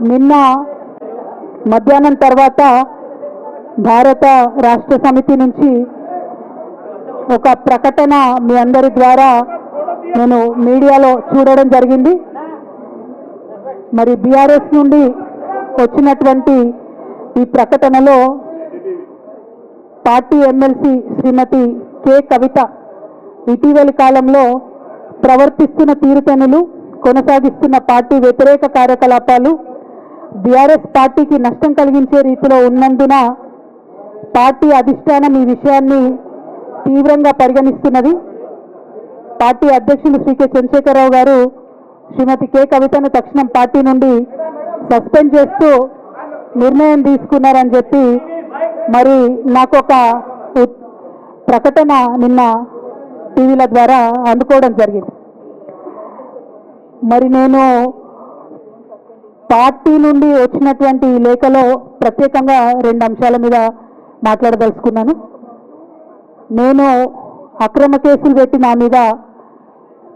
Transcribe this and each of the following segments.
నిన్న మధ్యాహ్నం తర్వాత భారత రాష్ట్ర సమితి నుంచి ఒక ప్రకటన మీ అందరి ద్వారా నేను మీడియాలో చూడడం జరిగింది. మరి బీఆర్ఎస్ నుండి వచ్చినటువంటి ఈ ప్రకటనలో పార్టీ ఎమ్మెల్సీ శ్రీమతి కె కవిత ఇటీవలి కాలంలో ప్రవర్తిస్తున్న తీరుతెన్నులు, కొనసాగిస్తున్న పార్టీ వ్యతిరేక కార్యకలాపాలు బీఆర్ఎస్ పార్టీకి నష్టం కలిగించే రీతిలో ఉన్నందున పార్టీ అధిష్టానం ఈ విషయాన్ని తీవ్రంగా పరిగణిస్తున్నది. పార్టీ అధ్యక్షులు శ్రీ కె చంద్రశేఖరరావు గారు శ్రీమతి కె కవితను తక్షణం పార్టీ నుండి సస్పెండ్ చేస్తూ నిర్ణయం తీసుకున్నారని చెప్పి మరి నాకు ఒక ప్రకటన నిన్న టీవీల ద్వారా అందుకోవడం జరిగింది. మరి నేను పార్టీ నుండి వచ్చినటువంటి లేఖలో ప్రత్యేకంగా 2 అంశాల మీద మాట్లాడదలుచుకున్నాను. నేను అక్రమ కేసులు పెట్టి నా మీద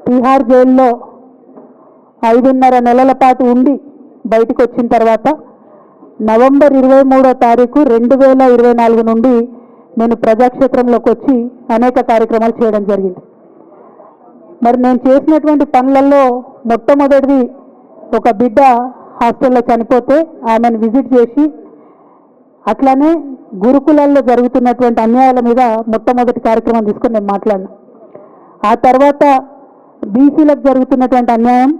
తిహార్ జైల్లో 5.5 నెలల పాటు ఉండి బయటకు వచ్చిన తర్వాత నవంబర్ 23వ తారీఖు 2024 నుండి నేను ప్రజాక్షేత్రంలోకి వచ్చి అనేక కార్యక్రమాలు చేయడం జరిగింది. మరి నేను చేసినటువంటి పనులలో మొట్టమొదటిది ఒక బిడ్డ హాస్టల్లో చనిపోతే ఆమెను విజిట్ చేసి, అట్లానే గురుకులాల్లో జరుగుతున్నటువంటి అన్యాయాల మీద మొట్టమొదటి కార్యక్రమం తీసుకొని నేను మాట్లాడినా. ఆ తర్వాత బీసీలకు జరుగుతున్నటువంటి అన్యాయం,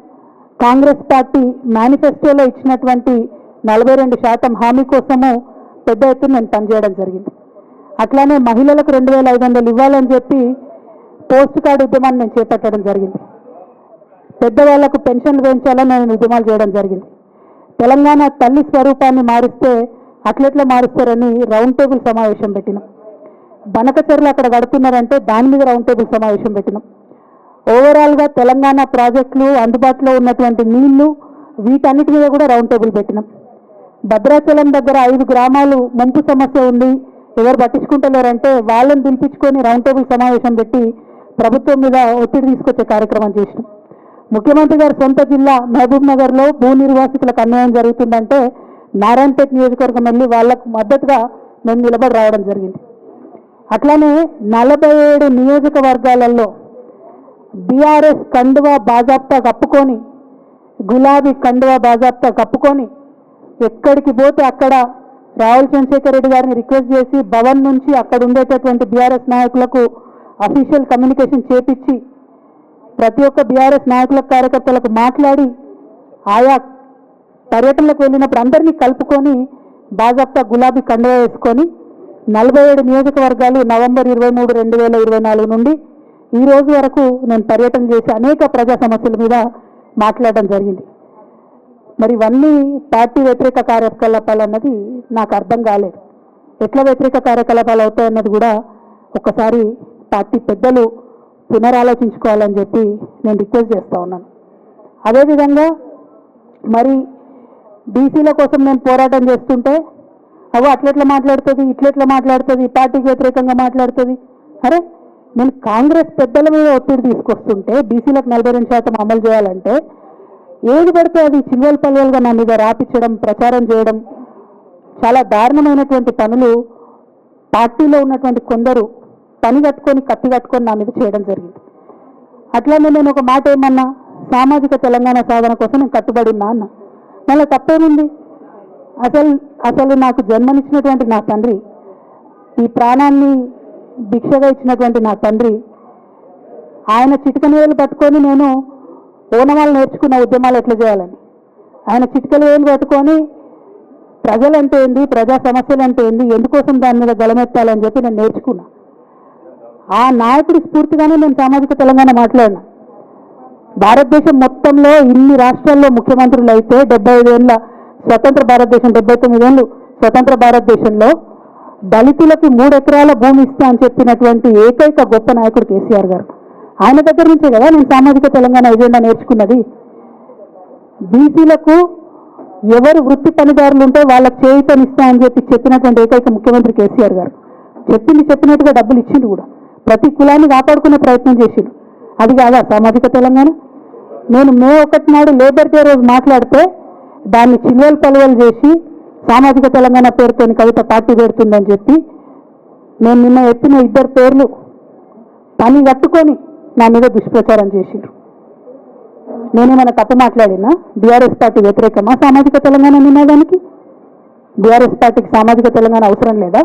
కాంగ్రెస్ పార్టీ మేనిఫెస్టోలో ఇచ్చినటువంటి 42% హామీ కోసము పెద్ద ఎత్తున నేను పనిచేయడం జరిగింది. అట్లానే మహిళలకు 2500 ఇవ్వాలని చెప్పి పోస్ట్ కార్డు ఉద్యమాన్ని నేను చేపట్టడం జరిగింది. పెద్దవాళ్లకు పెన్షన్లు పెంచాలని నేను ఉద్యమాలు చేయడం జరిగింది. తెలంగాణ తల్లి స్వరూపాన్ని మారిస్తే అట్లెట్లా మారుస్తారని రౌండ్ టేబుల్ సమావేశం పెట్టినాం. బనకచర్లు అక్కడ కడుతున్నారంటే దాని మీద రౌండ్ టేబుల్ సమావేశం పెట్టినాం. ఓవరాల్గా తెలంగాణ ప్రాజెక్టులు, అందుబాటులో ఉన్నటువంటి నీళ్లు, వీటన్నిటి మీద కూడా రౌండ్ టేబుల్ పెట్టినాం. భద్రాచలం దగ్గర 5 గ్రామాలు ముంపు సమస్య ఉంది, ఎవరు పట్టించుకుంటలేరంటే వాళ్ళని పిలిపించుకొని రౌండ్ టేబుల్ సమావేశం పెట్టి ప్రభుత్వం మీద ఒత్తిడి తీసుకొచ్చే కార్యక్రమం చేసినాం. ముఖ్యమంత్రి గారి సొంత జిల్లా మహబూబ్ నగర్లో భూ నిర్వాసితులకు అన్యాయం జరుగుతుందంటే నారాయణపేట నియోజకవర్గం వెళ్ళి వాళ్లకు మద్దతుగా మేము నిలబడి రావడం జరిగింది. అట్లానే 47 నియోజకవర్గాలలో బీఆర్ఎస్ కండువా బాజాప్తా కప్పుకొని, గులాబీ కండువా బాజాప్తా కప్పుకొని ఎక్కడికి పోతే అక్కడ రావుల చంద్రశేఖర్ రెడ్డి గారిని రిక్వెస్ట్ చేసి భవన్ నుంచి అక్కడ ఉండేటటువంటి బీఆర్ఎస్ నాయకులకు అఫీషియల్ కమ్యూనికేషన్ చేపించి ప్రతి ఒక్క బీఆర్ఎస్ నాయకులకు, కార్యకర్తలకు మాట్లాడి ఆయా పర్యటనలకు వెళ్ళినప్పుడు అందరినీ కలుపుకొని బాజాప్తా గులాబీ కండువా వేసుకొని 47 నియోజకవర్గాలు నవంబర్ 23, 2024 నుండి ఈ రోజు వరకు నేను పర్యటన చేసి అనేక ప్రజా సమస్యల మీద మాట్లాడడం జరిగింది. మరి ఇవన్నీ పార్టీ వ్యతిరేక కార్యకలాపాలు అన్నది నాకు అర్థం కాలేదు. ఎట్లా వ్యతిరేక కార్యకలాపాలు అవుతాయన్నది కూడా ఒకసారి పార్టీ పెద్దలు పునరాలోచించుకోవాలని చెప్పి నేను రిక్వెస్ట్ చేస్తూ ఉన్నాను. అదేవిధంగా మరి బీసీల కోసం నేను పోరాటం చేస్తుంటే అట్లెట్లా మాట్లాడుతుంది, ఇట్లెట్లా మాట్లాడుతుంది, పార్టీకి వ్యతిరేకంగా మాట్లాడుతుంది. అరే, నేను కాంగ్రెస్ పెద్దల మీద ఒత్తిడి తీసుకొస్తుంటే బీసీలకు 42% అమలు చేయాలంటే ఏది పడితే అది చిల్వలు పల్వలుగా నా మీద రాపించడం, ప్రచారం చేయడం, చాలా దారుణమైనటువంటి పనులు పార్టీలో ఉన్నటువంటి కొందరు పని కట్టుకొని, కత్తి కట్టుకొని నా మీద చేయడం జరిగింది. అట్లానే నేను ఒక మాట ఏమన్నా, సామాజిక తెలంగాణ సాధన కోసం నేను కట్టుబడి ఉన్నా అన్న. మళ్ళీ తప్పేముంది? అసలు నాకు జన్మనిచ్చినటువంటి నా తండ్రి, ఈ ప్రాణాన్ని భిక్షగా ఇచ్చినటువంటి నా తండ్రి, ఆయన చిటికని వేలు పట్టుకొని నేను ఓనమాలు నేర్చుకున్న ఉద్యమాలు ఎట్లా చేయాలని, ఆయన చిటికలు వేలు పట్టుకొని ప్రజలంటే ఏంది, ప్రజా సమస్యలు అంటే ఏంది, ఎందుకోసం దాని మీద గలమెత్తాలని చెప్పి నేను నేర్చుకున్నా. ఆ నాయకుడి స్ఫూర్తిగానే నేను సామాజిక తెలంగాణ మాట్లాడినా. భారతదేశం మొత్తంలో ఇన్ని రాష్ట్రాల్లో ముఖ్యమంత్రులు అయితే 75 ఏళ్ళ స్వతంత్ర భారతదేశం, 79 ఏళ్ళు స్వతంత్ర భారతదేశంలో దళితులకి 3 ఎకరాల భూమి ఇస్తా అని చెప్పినటువంటి ఏకైక గొప్ప నాయకుడు కేసీఆర్ గారు. ఆయన దగ్గర నుంచే కదా నేను సామాజిక తెలంగాణ ఎజెండా నేర్చుకున్నది. బీసీలకు ఎవరు వృత్తి పనిదారులు ఉంటే వాళ్ళకి చేయూతనిస్తా అని చెప్పినటువంటి ఏకైక ముఖ్యమంత్రి కేసీఆర్ గారు. చెప్పినట్టుగా డబ్బులు ఇచ్చిండు కూడా, ప్రతి కులాన్ని కాపాడుకునే ప్రయత్నం చేసిండు. అది కాదా సామాజిక తెలంగాణ? నేను మే 1 నాడు లేబర్ డే రోజు మాట్లాడితే దాన్ని చిల్వలు పలువలు చేసి సామాజిక తెలంగాణ పేరుతోని కవిత పార్టీ పెడుతుందని చెప్పి నేను నిన్న ఎత్తిన 2 పేర్లు పని కట్టుకొని నా మీద దుష్ప్రచారం చేసిండ్రు. నేనేమైనా తప్పు మాట్లాడినా? బీఆర్ఎస్ పార్టీ వ్యతిరేకమా సామాజిక తెలంగాణ నినాదానికి? బీఆర్ఎస్ పార్టీకి సామాజిక తెలంగాణ అవసరం లేదా?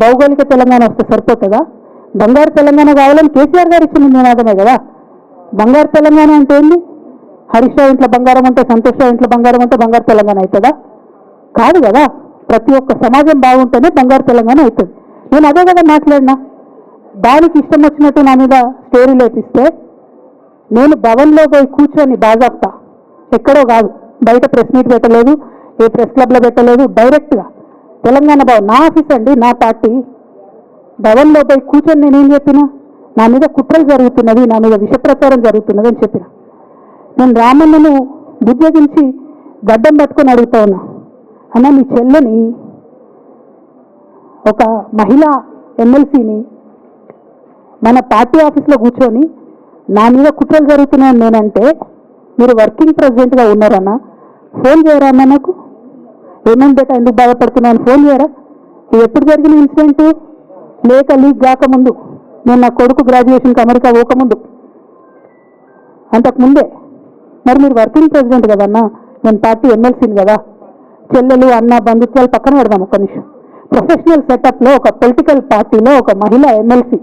భౌగోళిక తెలంగాణ వస్తే సరిపోతుందా? బంగారు తెలంగాణ కావాలని కేసీఆర్ గారు ఇచ్చిన నినాదమే కదా. బంగారు తెలంగాణ అంటే ఏంది? హరీష్ రావు ఇంట్లో బంగారం ఉంటే, సంతోష్ రావు ఇంట్లో బంగారం ఉంటే బంగారు తెలంగాణ అవుతుందా? కాదు కదా. ప్రతి ఒక్క సమాజం బాగుంటేనే బంగారు తెలంగాణ అవుతుంది. నేను అదే కదా మాట్లాడినా. దానికి ఇష్టం వచ్చినట్టు నా మీద స్టోరీ లేపిస్తే నేను భవన్లో పోయి కూర్చొని బాజాప్తా, ఎక్కడో కాదు, బయట ప్రెస్ మీట్ పెట్టలేదు, ఏ ప్రెస్ క్లబ్లో పెట్టలేదు, డైరెక్ట్గా తెలంగాణ భవన్ నా ఆఫీస్ అండి, నా పార్టీ భవన్లో పోయి కూర్చొని నేనేం చెప్పినా, నా మీద కుట్రలు జరుగుతున్నది, నా మీద విషప్రచారం జరుగుతున్నది అని చెప్పిన. నేను రామన్నను బుజ్జగించి గడ్డం పట్టుకొని అడుగుతా ఉన్నా, అన్న నీ చెల్లెని, ఒక మహిళా ఎమ్మెల్సీని మన పార్టీ ఆఫీస్లో కూర్చొని నా మీద కుట్రలు జరుగుతున్నాయని నేనంటే మీరు వర్కింగ్ ప్రెసిడెంట్గా ఉన్నారన్నా, ఫోన్ చేయరా అన్న నాకు? ఏమేమి బేటా ఎందుకు బాధపడుతున్నాను ఫోన్ చేయరా? ఇది ఎప్పుడు జరిగిన ఇన్సిడెంట్? లేక లీక్ కాకముందు, నేను నా కొడుకు గ్రాడ్యుయేషన్కి అమెరికా పోకముందు, అంతకుముందే. మరి మీరు వర్కింగ్ ప్రెసిడెంట్ కదన్నా, నేను పార్టీ ఎమ్మెల్సీని కదా. చెల్లెలు అన్న బంధుత్వాలు పక్కన పెడదాం ఒక్క నిమిషం. ప్రొఫెషనల్ సెటప్లో ఒక పొలిటికల్ పార్టీలో ఒక మహిళా ఎమ్మెల్సీ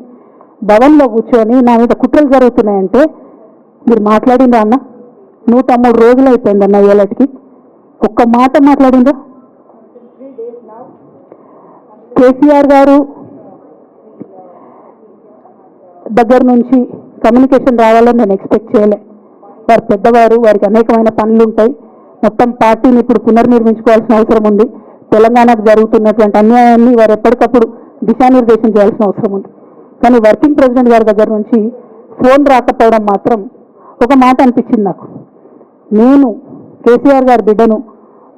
భవన్లో కూర్చొని నా మీద కుట్రలు జరుగుతున్నాయంటే మీరు మాట్లాడిందా అన్న? 103 రోజులు అయిపోయిందన్న ఏళ్ళకి, ఒక్క మాట మాట్లాడిందా? కేసీఆర్ గారు దగ్గర నుంచి కమ్యూనికేషన్ రావాలని నేను ఎక్స్పెక్ట్ చేయలే. వారు పెద్దవారు, వారికి అనేకమైన పనులు ఉంటాయి. మొత్తం పార్టీని ఇప్పుడు పునర్నిర్మించుకోవాల్సిన అవసరం ఉంది. తెలంగాణకు జరుగుతున్నటువంటి అన్యాయాన్ని వారు ఎప్పటికప్పుడు దిశానిర్దేశం చేయాల్సిన అవసరం ఉంది. కానీ వర్కింగ్ ప్రెసిడెంట్ గారి దగ్గర నుంచి ఫోన్ రాకపోవడం మాత్రం ఒక మాట అనిపించింది నాకు. నేను కేసీఆర్ గారి బిడ్డను,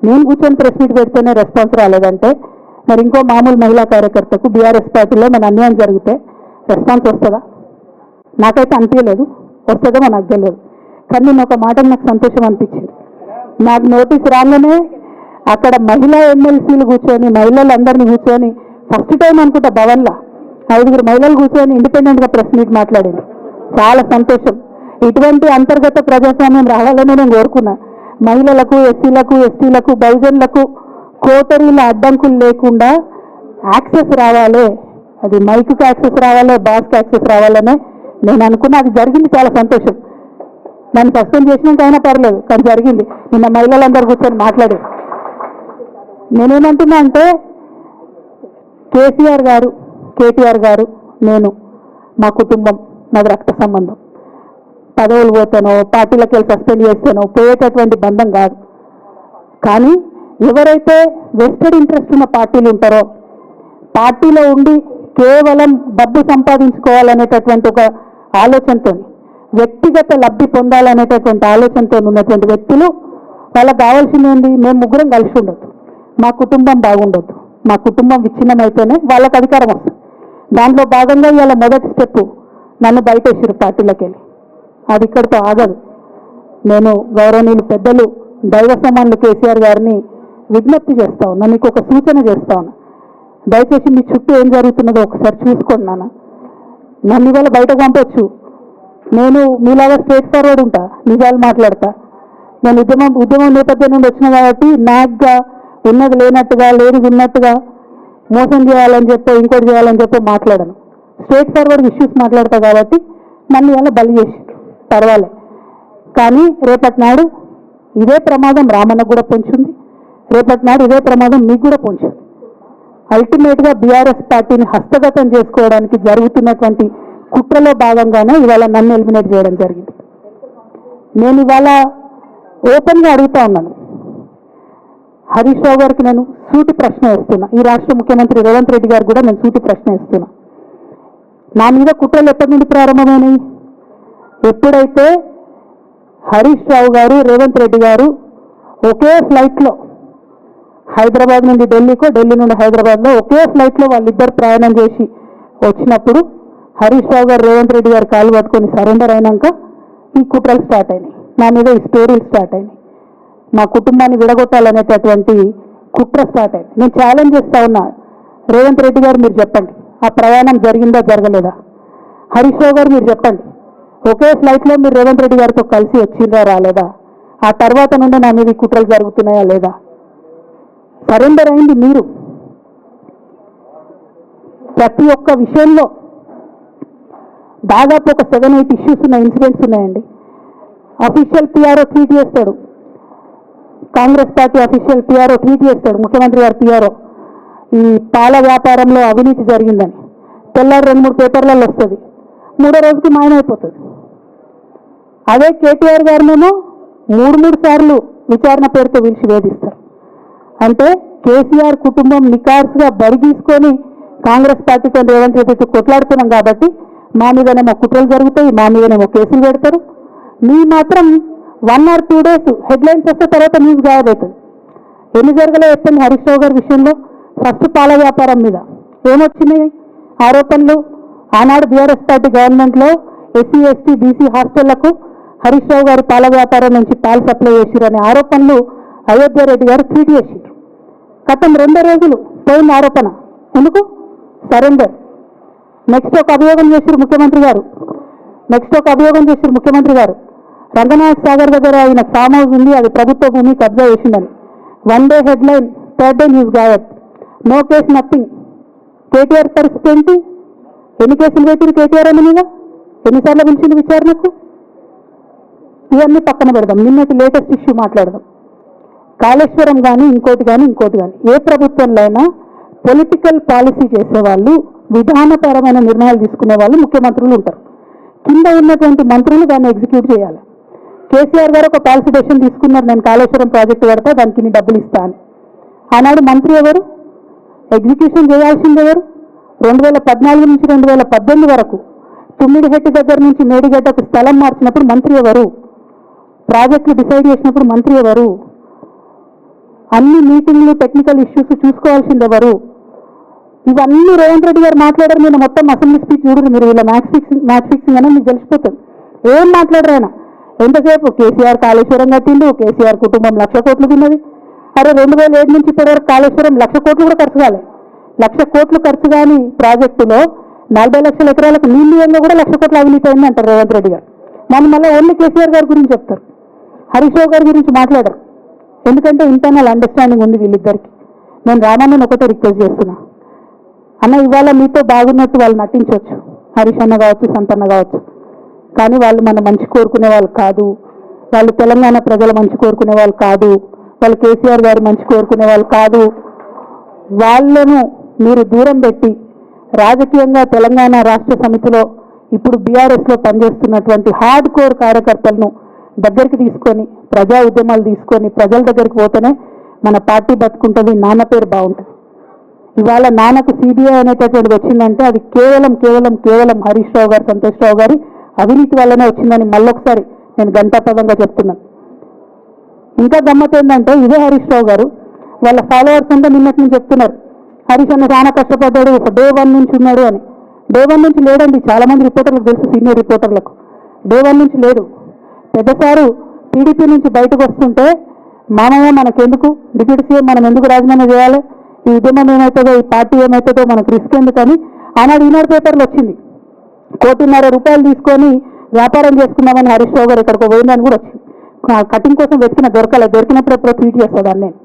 నేను కూర్చొని ప్రెస్ మీట్ పెడితేనే రెస్పాన్స్ రాలేదంటే మరి ఇంకో మామూలు మహిళా కార్యకర్తకు బీఆర్ఎస్ పార్టీలో మన అన్యాయం జరిగితే రెస్పాన్స్ వస్తుందా? నాకైతే అనిపించలేదు. వస్తుందేమో నాకు తెలియదు. కానీ నేను ఒక మాట నాకు సంతోషం అనిపించింది. నాకు నోటీస్ రాగానే అక్కడ మహిళా ఎమ్మెల్సీలు కూర్చొని, మహిళలందరినీ కూర్చొని, ఫస్ట్ టైం అనుకుంటా భవన్లో 5 మహిళలు కూర్చొని ఇండిపెండెంట్గా ప్రెస్ మీట్ మాట్లాడింది. చాలా సంతోషం. ఇటువంటి అంతర్గత ప్రజాస్వామ్యం రావాలని నేను కోరుకున్నా. మహిళలకు, ఎస్సీలకు, ఎస్టీలకు, బహుజనులకు కోటరీల అడ్డంకులు లేకుండా యాక్సెస్ రావాలి. అది మైక్కి యాక్సెస్ రావాలి, బాస్కి యాక్సెస్ రావాలనే నేను అనుకున్నా. అది జరిగింది, చాలా సంతోషం. నన్ను సస్పెండ్ చేసినాక అయినా పర్లేదు, కానీ జరిగింది. నిన్న మహిళలందరూ కూర్చొని మాట్లాడారు. నేనేమంటున్నా అంటే కేసీఆర్ గారు, కేటీఆర్ గారు, నేను, మా కుటుంబం, మాది రక్త సంబంధం. పదవులు పోతానో, పార్టీలకు వెళ్ళి సస్పెండ్ చేస్తానో పోయేటటువంటి బంధం కాదు. కానీ ఎవరైతే వెస్టెడ్ ఇంట్రెస్ట్ ఉన్న పార్టీలు ఉంటారో, పార్టీలో ఉండి కేవలం డబ్బు సంపాదించుకోవాలనేటటువంటి ఒక ఆలోచనతో, వ్యక్తిగత లబ్ధి పొందాలనేటటువంటి ఆలోచనతో ఉన్నటువంటి వ్యక్తులు, వాళ్ళకి కావాల్సింది ఏంటి? మేము ముగ్గురం కలిసి ఉండొద్దు, మా కుటుంబం బాగుండొద్దు, మా కుటుంబం విచ్ఛిన్నమైతేనే వాళ్ళకి అధికారం వస్తుంది. దాంట్లో భాగంగా ఇవాళ మొదటి స్టెప్ నన్ను బయటేసారు పార్టీలోకి వెళ్ళి. అది ఇక్కడితో ఆగదు. నేను గౌరవనీయులు పెద్దలు దైవ సమానులు కేసీఆర్ గారిని విజ్ఞప్తి చేస్తా ఉన్నా, మీకు ఒక సూచన చేస్తా ఉన్నా. దయచేసి మీ చుట్టూ ఏం జరుగుతున్నదో ఒకసారి చూసుకోండి నాన్న. నన్ను ఇవాళ బయటకు పంపొచ్చు, నేను మీలాగా స్ట్రేట్ ఫార్వర్డ్ ఉంటా, నిజాలు మాట్లాడతా. నేను ఉద్యమం నేపథ్యం నుండి వచ్చిన కాబట్టి నాగ్గా ఉన్నది లేనట్టుగా, లేనిది ఉన్నట్టుగా, మోసం చేయాలని చెప్పి, ఇంకోటి చేయాలని చెప్పి మాట్లాడను. స్ట్రేట్ ఫార్వర్డ్ ఇష్యూస్ మాట్లాడతా కాబట్టి నన్ను ఇలా బలి చేసి పర్వాలే. కానీ రేపటి నాడు ఇదే ప్రమాదం రామన్నకు కూడా పొంచుంది, రేపటి నాడు ఇదే ప్రమాదం మీకు కూడా పొంచుంది. అల్టిమేట్గా బీఆర్ఎస్ పార్టీని హస్తగతం చేసుకోవడానికి జరుగుతున్నటువంటి కుట్రలో భాగంగానే ఇవాళ నన్ను ఎలిమినేట్ చేయడం జరిగింది. నేను ఇవాళ ఓపెన్గా అడుగుతా ఉన్నాను, హరీష్ రావు గారికి నేను సూటి ప్రశ్న వేస్తున్నా, ఈ రాష్ట్ర ముఖ్యమంత్రి రేవంత్ రెడ్డి గారు కూడా నేను సూటి ప్రశ్న వేస్తున్నా. నా మీద కుట్రలు ఎప్పటి నుండి ప్రారంభమైనవి? ఎప్పుడైతే హరీష్ రావు గారు, రేవంత్ రెడ్డి గారు ఒకే ఫ్లైట్లో హైదరాబాద్ నుండి ఢిల్లీకో, ఢిల్లీ నుండి హైదరాబాద్లో ఒకే ఫ్లైట్లో వాళ్ళిద్దరు ప్రయాణం చేసి వచ్చినప్పుడు హరీష్ రావు గారు, రేవంత్ రెడ్డి గారు కాలు పట్టుకొని సరెండర్ అయినాక ఈ కుట్రలు స్టార్ట్ అయినాయి, నా మీద ఈ స్టోరీలు స్టార్ట్ అయినాయి. మా కుటుంబాన్ని విడగొట్టాలనేటటువంటి కుట్ర స్టార్ట్ అయింది. నేను ఛాలెంజ్ చేస్తా ఉన్నా, రేవంత్ రెడ్డి గారు మీరు చెప్పండి, ఆ ప్రయాణం జరిగిందా జరగలేదా? హరీష్ రావు గారు మీరు చెప్పండి, ఒకే ఫ్లైట్లో మీరు రేవంత్ రెడ్డి గారితో కలిసి వచ్చిందా రాలేదా? ఆ తర్వాత నుండి నా మీద కుట్రలు జరుగుతున్నాయా లేదా? సరెండర్ అయింది మీరు. ప్రతి ఒక్క విషయంలో దాదాపు ఒక 7-8 ఇష్యూస్ ఉన్న ఇన్సిడెంట్స్ ఉన్నాయండి. అఫీషియల్ పిఆర్ఓ ట్వీట్ చేస్తాడు, Congress party official PRO tweet చేస్తాడు, ముఖ్యమంత్రి గారు పిఆర్ఓ, ఈ పాల వ్యాపారంలో అవినీతి జరిగిందని. తెల్లారి 2-3 పేపర్లలో వస్తుంది, 3వ రోజుకి మాయమైపోతుంది. అదే కేటీఆర్ గారినేమో 3 సార్లు విచారణ పేరుతో పిలిచి వేధిస్తారు. అంటే కేసీఆర్ కుటుంబం నికార్సుగా బరిగీసుకొని కాంగ్రెస్ పార్టీతో రేవంత్ రెడ్డితో కొట్లాడుతున్నాం కాబట్టి మా మీదనేమో కుట్రలు జరుగుతాయి, మా మీదనేమో కేసులు పెడతారు. మీ మాత్రం 1 or 2 days హెడ్లైన్స్ వస్తే తర్వాత న్యూస్ గాయబవుతుంది. ఎన్ని జరగలే చెప్పండి హరీష్ రావు గారి విషయంలో? ఫస్ట్ పాల వ్యాపారం మీద ఏమొచ్చినాయి ఆరోపణలు? ఆనాడు బీఆర్ఎస్ పార్టీ గవర్నమెంట్లో SC ST BC హాస్టళ్లకు Harish Rao గారు పాల వ్యాపారం నుంచి పాలు సప్లై చేసిరనే ఆరోపణలు అయోధ్య రెడ్డి గారు ట్వీట్ చేసిరు. గతం 2 రోజులు పోయిన ఆరోపణ. ఎందుకు? సరెండర్. నెక్స్ట్ ఒక అభియోగం చేసిరు ముఖ్యమంత్రి గారు, రంగనాయక సాగర్ దగ్గర ఆయన ఫామ్ హౌస్ ఉంది, అది ప్రభుత్వ భూమి, కబ్జా చేసిందని. 1 day headline, 3rd day news గాయబ్. No case, nothing. కేటీఆర్ పరిస్థితి ఏంటి? ఎన్ని కేసులు పెట్టిరు కేటీఆర్ అని మీద? ఎన్నిసార్లు పిలిచింది విచారణకు? ఇవన్నీ పక్కన పెడదాం, నిన్నటి లేటెస్ట్ ఇష్యూ మాట్లాడదాం. కాళేశ్వరం కానీ ఇంకోటి కానీ ఏ ప్రభుత్వంలో అయినా పొలిటికల్ పాలసీ చేసేవాళ్ళు, విధానపరమైన నిర్ణయాలు తీసుకునే వాళ్ళు ముఖ్యమంత్రులు ఉంటారు. కింద ఉన్నటువంటి మంత్రులు దాన్ని ఎగ్జిక్యూట్ చేయాలి. కేసీఆర్ గారు ఒక పాలసీ డెసిషన్ తీసుకున్నారు, నేను కాళేశ్వరం ప్రాజెక్టు కడతా, దానికి ఇన్ని డబ్బులు ఇస్తాను. ఆనాడు మంత్రి ఎవరు? ఎగ్జిక్యూషన్ చేయాల్సింది ఎవరు? 2014 నుంచి 2018 వరకు తుమ్మిడిహెట్టి దగ్గర నుంచి మేడిగడ్డకు స్థలం మార్చినప్పుడు మంత్రి ఎవరు? ప్రాజెక్టులు డిసైడ్ చేసినప్పుడు మంత్రి ఎవరు? అన్ని మీటింగ్లు, టెక్నికల్ ఇష్యూస్ చూసుకోవాల్సింది ఎవరు? ఇవన్నీ రేవంత్ రెడ్డి గారు మాట్లాడారు. నేను మొత్తం అసెంబ్లీ స్పీచ్ చూడరు మీరు, ఇలా మ్యాచ్ ఫిక్సింగ్ అని మీకు తెలిసిపోతుంది. ఏం మాట్లాడరు ఆయన. ఎంతసేపు కేసీఆర్ కాళేశ్వరం కట్టిండు, కేసీఆర్ కుటుంబం 1,00,000 కోట్లు తిన్నది. అరే 2007 నుంచి ఇప్పటివరకు కాళేశ్వరం 1,00,000 కోట్లు కూడా ఖర్చు కాలేదు. 1,00,000 కోట్లు ఖర్చు కాని ప్రాజెక్టులో 40 లక్షల ఎకరాలకు నీళ్ళంగా కూడా 1,00,000 కోట్లు అవినీతి అయింది అంటారు రేవంత్ రెడ్డి గారు. మనం మళ్ళీ ఓన్లీ కేసీఆర్ గారి గురించి చెప్తారు, హరీష్ రావు గారి గురించి మాట్లాడరు. ఎందుకంటే ఇంటర్నల్ అండర్స్టాండింగ్ ఉంది వీళ్ళిద్దరికి. నేను రామాన్ని ఒకటే రిక్వెస్ట్ చేస్తున్నా, అన్న ఇవాళ మీతో బాగున్నట్టు వాళ్ళు నటించవచ్చు, హరీష్ అన్న కావచ్చు, సంతన్న కావచ్చు, కానీ వాళ్ళు మన మంచి కోరుకునే వాళ్ళు కాదు, వాళ్ళు తెలంగాణ ప్రజల మంచి కోరుకునే వాళ్ళు కాదు, వాళ్ళు కేసీఆర్ గారు మంచి కోరుకునే వాళ్ళు కాదు. వాళ్ళను మీరు దూరం పెట్టి రాజకీయంగా తెలంగాణ రాష్ట్ర సమితిలో ఇప్పుడు బీఆర్ఎస్లో పనిచేస్తున్నటువంటి హార్డ్ కోర్ కార్యకర్తలను దగ్గరికి తీసుకొని ప్రజా ఉద్యమాలు తీసుకొని ప్రజల దగ్గరికి పోతేనే మన పార్టీ బతుకుంటుంది, నాన్న పేరు బాగుంటుంది. ఇవాళ నాన్నకు సిబిఐ అనేటటువంటిది వచ్చిందంటే అది కేవలం హరీష్ రావు గారు, సంతోష్ రావు గారి అవినీతి వల్లనే వచ్చిందని మళ్ళొకసారి నేను గంటాపదంగా చెప్తున్నాను. ఇంకా గమ్మత్ ఏంటంటే ఇదే హరీష్ రావు గారు వాళ్ళ ఫాలోవర్స్ అంతా నిన్నటి నుంచి చెప్తున్నారు, హరీష్ అన్న చాలా కష్టపడ్డాడు, డే 1 నుంచి ఉన్నాడు అని. డే 1 నుంచి లేడండి, చాలా మంది రిపోర్టర్లకు తెలుసు, సీనియర్ రిపోర్టర్లకు. డే 1 నుంచి లేడు. పెద్దసారు టీడీపీ నుంచి బయటకు వస్తుంటే మామయ్య మనకెందుకు, డిప్యూటీ సీఎం మనం ఎందుకు రాజీనామా చేయాలి, ఈ ఉద్యమం ఏమవుతుందో, ఈ పార్టీ ఏమవుతుందో మనకు రిస్క్ ఎందుకని ఆనాడు ఈనాడు పేపర్లు వచ్చింది. 1,50,00,000 రూపాయలు తీసుకొని వ్యాపారం చేసుకున్నామని హరీష్ రావు గారు ఇక్కడికి పోయిందని కూడా వచ్చింది. కటింగ్ కోసం దొరికినప్పుడు ఎప్పుడో ట్వీట్ చేస్తాను నేను.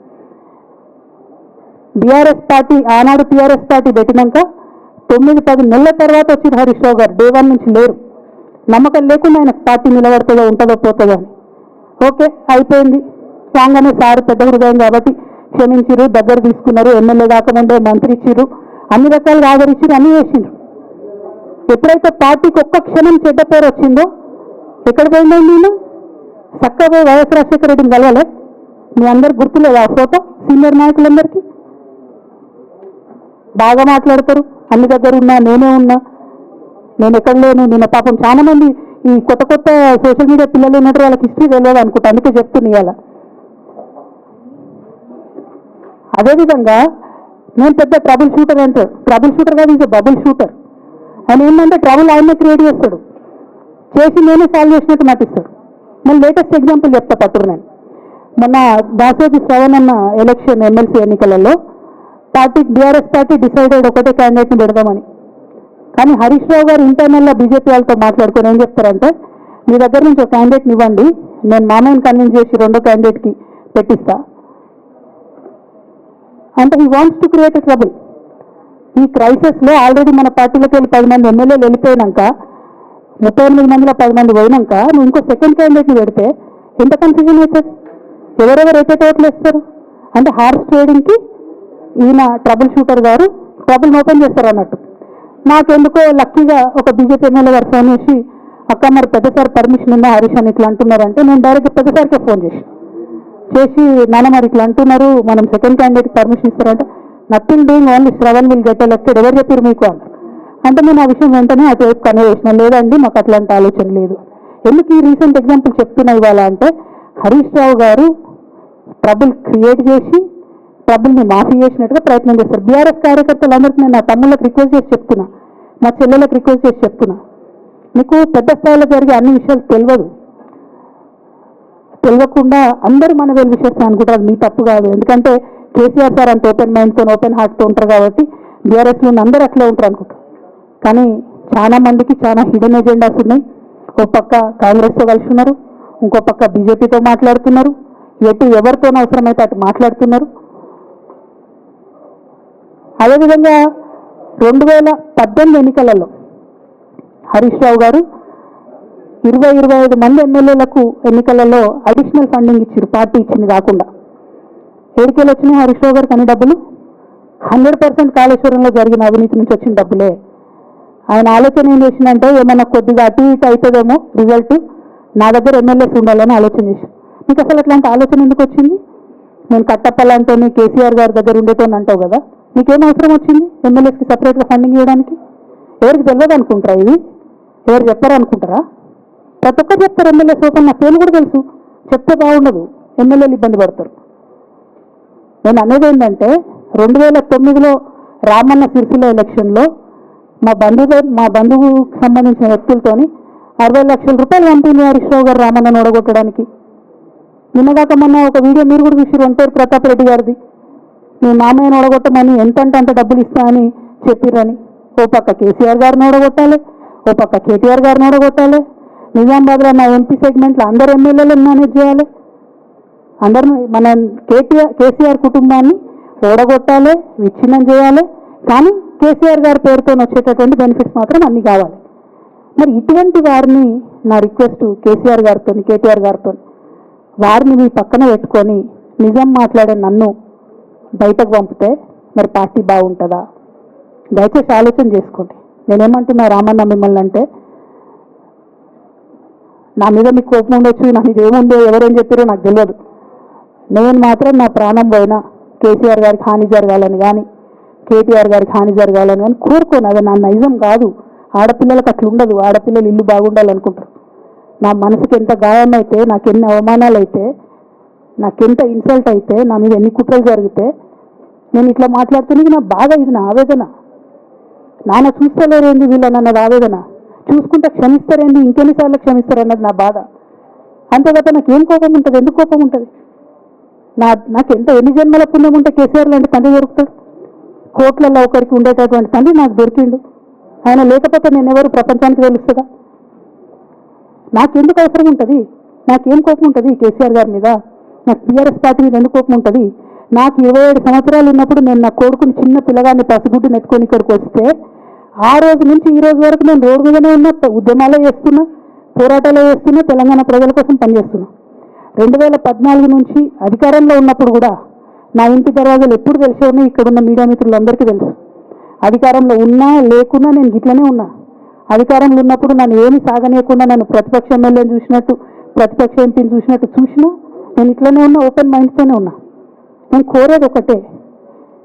బీఆర్ఎస్ పార్టీ ఆనాడు టీఆర్ఎస్ పార్టీ పెట్టినాక 9-10 నెలల తర్వాత వచ్చింది హరీష్ రావు గారు. డే 1 నుంచి లేరు. నమ్మకం లేకుండా ఆయన పార్టీ నిలబడుతుందో ఉంటుందో పోతుందో అని. ఓకే అయిపోయింది, రాగానే సార్ పెద్ద హృదయం కాబట్టి క్షమించిరు, దగ్గర తీసుకున్నారు, ఎమ్మెల్యే కాకముందే మంత్రి ఇచ్చిరు, అన్ని రకాలుగా ఆదరించిరు, అన్ని చేసిండ్రు. ఎప్పుడైతే పార్టీకి ఒక్క క్షణం చెడ్డ పేరు వచ్చిందో ఎక్కడ పోయిందండి నేను చక్కగా వైఎస్ రాజశేఖర రెడ్డిని కలవలే? మీ అందరికి గుర్తులేదు ఆ ఫోటో? సీనియర్ నాయకులందరికీ బాగా మాట్లాడతారు, అన్ని దగ్గర ఉన్నా, నేనే ఉన్నా, నేను ఎక్కడ లేను. నిన్న పాపం చాలా మంది ఈ కొత్త సోషల్ మీడియా పిల్లలు ఉన్నట్టు వాళ్ళకి హిస్టరీ తెలియదు అనుకుంటా, అందుకే చెప్తున్నా ఇవాళ. అదేవిధంగా నేను పెద్ద ట్రబుల్ షూటర్ అంటాడు. ట్రబుల్ షూటర్ కాదు, ఇది బబుల్ షూటర్. ఆయన ఏంటంటే ట్రబుల్ ఆయనే క్రియేట్ చేస్తాడు, చేసి నేనే సాల్వ్ చేసినట్టు నటిస్తాడు. మళ్ళీ లేటెస్ట్ ఎగ్జాంపుల్ చెప్తా పట్టురు. నేను మొన్న దాసోజి శ్రవణ్ అన్న ఎలక్షన్ ఎమ్మెల్సీ ఎన్నికలలో బీఆర్ఎస్ పార్టీ డిసైడెడ్ ఒకటే క్యాండిడేట్ని పెడదామని. కానీ హరీష్ రావు గారు ఇంటర్నల్గా బీజేపీ వాళ్ళతో మాట్లాడుకొని ఏం చెప్తారంటే, మీ దగ్గర నుంచి ఒక క్యాండిడేట్ని ఇవ్వండి, నేను మామయ్యని కన్విన్స్ చేసి రెండో క్యాండిడేట్కి పెట్టిస్తా అంటే he wants to create a trouble. ఈ క్రైసిస్లో ఆల్రెడీ మన పార్టీలోకి వెళ్ళి 10 మంది ఎమ్మెల్యేలు వెళ్ళిపోయినాక, 38 మందిలో 10 మంది పోయినాక నువ్వు ఇంకో సెకండ్ క్యాండిడేట్ని పెడితే ఎంత కన్ఫ్యూజన్ అవుతుంది? ఎవరెవరు ఎట్టేట ఓట్లు వేస్తారు? అంటే హార్స్ ట్రేడింగ్కి ఈయన ట్రబుల్ షూటర్ గారు ట్రబుల్ ఓపెన్ చేస్తారు అన్నట్టు. నాకెందుకో లక్కీగా ఒక బీజేపీ ఎమ్మెల్యే గారు ఫోన్ చేసి, అక్క మరి పెద్దసారి పర్మిషన్ ఉందా హరీష్ అని ఇట్లా అంటున్నారంటే, నేను డైరెక్ట్ పెద్దసారికే ఫోన్ చేసి నాన్న మరి ఇట్లా అంటున్నారు, మనం సెకండ్ క్యాండిడేట్కి పర్మిషన్ ఇస్తారంటే, nothing doing, only Shravan will get elected, ఎవరు చెప్పారు మీకు అన్నారు. అంటే నేను ఆ విషయం వెంటనే అటువైపు కన్వే చేసిన, లేదండి మాకు అట్లాంటి ఆలోచన లేదు. ఎందుకు ఈ రీసెంట్ ఎగ్జాంపుల్ చెప్తున్నా ఇవాళ అంటే, హరీష్ రావు గారు ట్రబుల్ క్రియేట్ చేసి ట్రబుల్ని మాఫీ చేసినట్టుగా ప్రయత్నం చేస్తారు. బీఆర్ఎస్ కార్యకర్తలందరికీ నేను నా తమ్ముళ్ళకి రిక్వెస్ట్ చేసి చెప్తున్నా, మా చెల్లెలకు రిక్వెస్ట్ చేసి చెప్తున్నా, మీకు పెద్ద స్థాయిలో జరిగే అన్ని విషయాలు తెలియకుండా అందరూ మన వెల్ విషయస్ అనుకుంటారు. మీ తప్పు కాదు, ఎందుకంటే కేసీఆర్ సార్ అంత ఓపెన్ మైండ్తో ఓపెన్ హార్ట్తో ఉంటారు కాబట్టి బీఆర్ఎస్లో అందరూ అట్లే ఉంటారు అనుకుంటారు. కానీ చాలా మందికి చాలా హిడెన్ ఎజెండాస్ ఉన్నాయి. ఒక పక్క కాంగ్రెస్తో కలిసి ఉన్నారు, ఇంకో పక్క బీజేపీతో మాట్లాడుతున్నారు, ఎవరితో అవసరమైతే అటు మాట్లాడుతున్నారు. అదేవిధంగా 2018 ఎన్నికలలో హరీష్ రావు గారు 25 మంది ఎమ్మెల్యేలకు ఎన్నికలలో అడిషనల్ ఫండింగ్ ఇచ్చారు, పార్టీ ఇచ్చింది కాకుండా. ఏడికెళ్ళి వచ్చినాయి హరీష్ రావు గారికి అన్ని డబ్బులు? 100% కాళేశ్వరంలో జరిగిన అవినీతి నుంచి వచ్చిన డబ్బులే. ఆయన ఆలోచన ఏం చేసిందంటే, ఏమన్నా కొద్దిగా అటు ఇటు అవుతుందేమో రిజల్ట్, నా దగ్గర ఎమ్మెల్యేస్ ఉండాలని ఆలోచన చేసి. మీకు అసలు అట్లాంటి ఆలోచన ఎందుకు వచ్చింది? నేను కట్టప్పలాంటోని కేసీఆర్ గారి దగ్గర ఉండేటోని అంటావు కదా, నీకేం అవసరం వచ్చింది ఎమ్మెల్యేస్కి సపరేట్గా ఫండింగ్ ఇవ్వడానికి? ఎవరికి తెలియదు అనుకుంటారా? ఇది ఎవరు చెప్పారు అనుకుంటారా? ప్రతి ఒక్కరు చెప్తారు ఎమ్మెల్యేస్ ఓపెన్, నా పేరు కూడా తెలుసు, చెప్తే బాగుండదు, ఎమ్మెల్యేలు ఇబ్బంది పడతారు. నేను అనేది ఏంటంటే, 2009లో రామన్న సిరిసిల్ల ఎలక్షన్లో మా బంధువుకు సంబంధించిన వ్యక్తులతోని 60 లక్షల రూపాయలు పంపింది హరీష్ రావు గారు రామన్నను ఓడగొట్టడానికి. నిన్నగాక మొన్న ఒక వీడియో మీరు కూడా చూసి, ఒంటేరు ప్రతాప్ రెడ్డి గారిది, మీ మామయ్యను ఓడగొట్టమని ఎంతంటే అంత డబ్బులు ఇస్తా అని చెప్పిరని. ఓ పక్క కేసీఆర్ గారిని ఓడగొట్టాలి, ఓ పక్క కేటీఆర్ గారిని ఓడగొట్టాలి, నిజామాబాద్లో నా ఎంపీ సెగ్మెంట్లో అందరు ఎమ్మెల్యేలను మేనేజ్ చేయాలి, అందరిని మన కేసీఆర్ కుటుంబాన్ని ఓడగొట్టాలి, విచ్ఛిన్నం చేయాలి. కానీ కేసీఆర్ గారి పేరుతో వచ్చేటటువంటి బెనిఫిట్స్ మాత్రం అన్నీ కావాలి. మరి ఇటువంటి వారిని నా రిక్వెస్ట్ కేసీఆర్ గారితో కేటీఆర్ గారితో, వారిని మీ పక్కన పెట్టుకొని నిజం మాట్లాడే నన్ను బయటకు పంపితే మరి పార్టీ బాగుంటుందా? దయచేసి ఆలోచన చేసుకోండి. నేనేమంటున్నా రామన్న మిమ్మల్ని అంటే, నా మీద మీకు కోపం ఉండొచ్చు, నా మీద ఏముందో ఎవరేం చెప్పారో నాకు తెలియదు. నేను మాత్రం నా ప్రాణం పోయినా కేసీఆర్ గారికి హాని జరగాలని కానీ కేటీఆర్ గారికి హాని జరగాలని కానీ కోరుకోను. అది నా నైజం కాదు. ఆడపిల్లలకు అట్లా ఉండదు. ఆడపిల్లలు ఇల్లు బాగుండాలనుకుంటారు. నా మనసుకి ఎంత గాయం అయితే, నాకు ఎన్ని అవమానాలు అయితే, నాకెంత ఇన్సల్ట్ అయితే, నా మీద ఎన్ని కుట్రలు జరిగితే నేను ఇట్లా మాట్లాడుతున్నది నా బాధ, ఇది నా ఆవేదన. నాన్న చూస్తలేరేంది వీళ్ళని అన్నది ఆవేదన, చూసుకుంటే క్షమిస్తారేంది, ఇంకెన్నిసార్లు క్షమిస్తారన్నది నా బాధ. అంతే తప్ప నాకేం కోపం ఉంటుంది? ఎందుకు కోపం ఉంటుంది? నాకు ఎన్ని జన్మల పుణ్యం ఉంటే కేసీఆర్ లాంటి తండ్రి దొరుకుతాడు? కోట్లలో ఒకరికి ఉండేటటువంటి తండ్రి నాకు దొరికిండు. ఆయన లేకపోతే నేను ఎవరు ప్రపంచానికి తెలుస్తుందా? నాకెందుకు అవసరం ఉంటుంది? నాకేం కోపం ఉంటుంది కేసీఆర్ గారి మీద? నాకు టీఆర్ఎస్ పార్టీ మీద ఎందుకు కోపం ఉంటుంది? నాకు 27 సంవత్సరాలు ఉన్నప్పుడు నేను నా కొడుకుని చిన్న పిల్లగాన్ని పసిగుడ్డుని ఎత్తుకొని ఇక్కడికి వస్తే ఆ రోజు నుంచి ఈ రోజు వరకు నేను రోడ్డు మీదనే ఉన్నా, ఉద్యమాలే చేస్తున్నా, పోరాటాలే చేస్తున్నా, తెలంగాణ ప్రజల కోసం పనిచేస్తున్నా. 2014 నుంచి అధికారంలో ఉన్నప్పుడు కూడా నా ఇంటి దర్వాజాలు ఎప్పుడు తెలిసే ఉన్నాయి, ఇక్కడున్న మీడియా మిత్రులందరికీ తెలుసు. అధికారంలో ఉన్నా లేకున్నా నేను ఇట్లనే ఉన్నా. అధికారంలో ఉన్నప్పుడు నన్ను ఏమి సాగనీయకుండా నన్ను ప్రతిపక్ష ఎమ్మెల్యేని చూసినట్టు, ప్రతిపక్ష ఎంపీని చూసినట్టు చూసినా నేను ఇట్లనే ఉన్నా, ఓపెన్ మైండ్తోనే ఉన్నా. నేను కోరేది ఒకటే,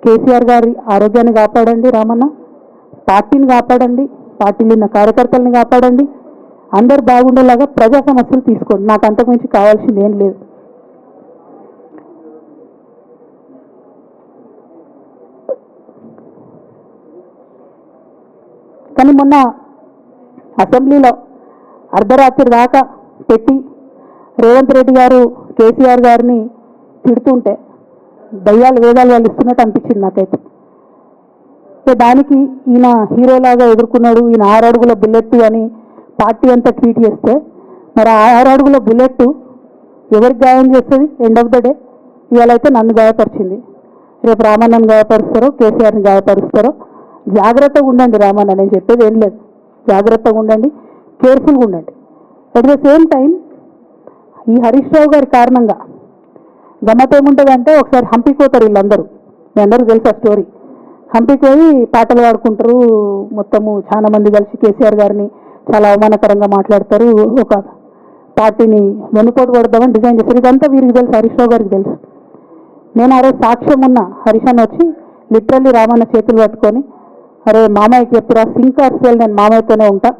కేసీఆర్ గారి ఆరోగ్యాన్ని కాపాడండి రామన్న, పార్టీని కాపాడండి, పార్టీలో ఉన్న కార్యకర్తల్ని కాపాడండి, అందరు బాగుండేలాగా ప్రజా సమస్యలు తీసుకోండి. నాకు అంతకుమించి కావాల్సింది ఏం లేదు. కానీ మొన్న అసెంబ్లీలో అర్ధరాత్రి దాకా పెట్టి రేవంత్ రెడ్డి గారు కేసీఆర్ గారిని తిడుతుంటే దయ్యాలు వేదాలు వాళ్ళు ఇస్తున్నట్టు అనిపించింది నాకైతే. దానికి ఈయన హీరోలాగా ఎదుర్కొన్నాడు, ఈయన 6 అడుగుల బుల్లెట్ అని పార్టీ అంతా ట్వీట్ చేస్తే, మరి 6 అడుగుల బుల్లెట్ ఎవరికి గాయం చేస్తుంది? ఎండ్ ఆఫ్ ద డే ఇవాళ అయితే నన్ను గాయపరిచింది, రేపు రామన్నను గాయపరుస్తారో కేసీఆర్ని గాయపరుస్తారో. జాగ్రత్తగా ఉండండి రామన్న, నేను చెప్పేది ఏం లేదు, జాగ్రత్తగా ఉండండి, కేర్ఫుల్గా ఉండండి. అట్ ద సేమ్ టైం ఈ హరీష్ రావు గారి కారణంగా గమ్మత్ ఏముంటుందంటే, ఒకసారి హంపీకి పోతారు వీళ్ళందరూ, మీ అందరికీ తెలుసు ఆ స్టోరీ. హంపీకి పోయి పాటలు పాడుకుంటారు, మొత్తము చాలా మంది కలిసి కేసీఆర్ గారిని చాలా అవమానకరంగా మాట్లాడతారు, ఒక పార్టీని వెనుపోటు కొడదామని డిజైన్ చేస్తారు. ఇదంతా వీరికి తెలుసు, హరీష్ రావు గారికి తెలుసు. నేను ఆ రోజు సాక్ష్యం ఉన్న హరీష్ అన్న వచ్చి లిటరల్లీ రామన్న చేతులు పట్టుకొని, అరే మామయ్యకి చెప్పురా, సింక్ ఆర్ సేల్, నేను మామయ్యతోనే ఉంటా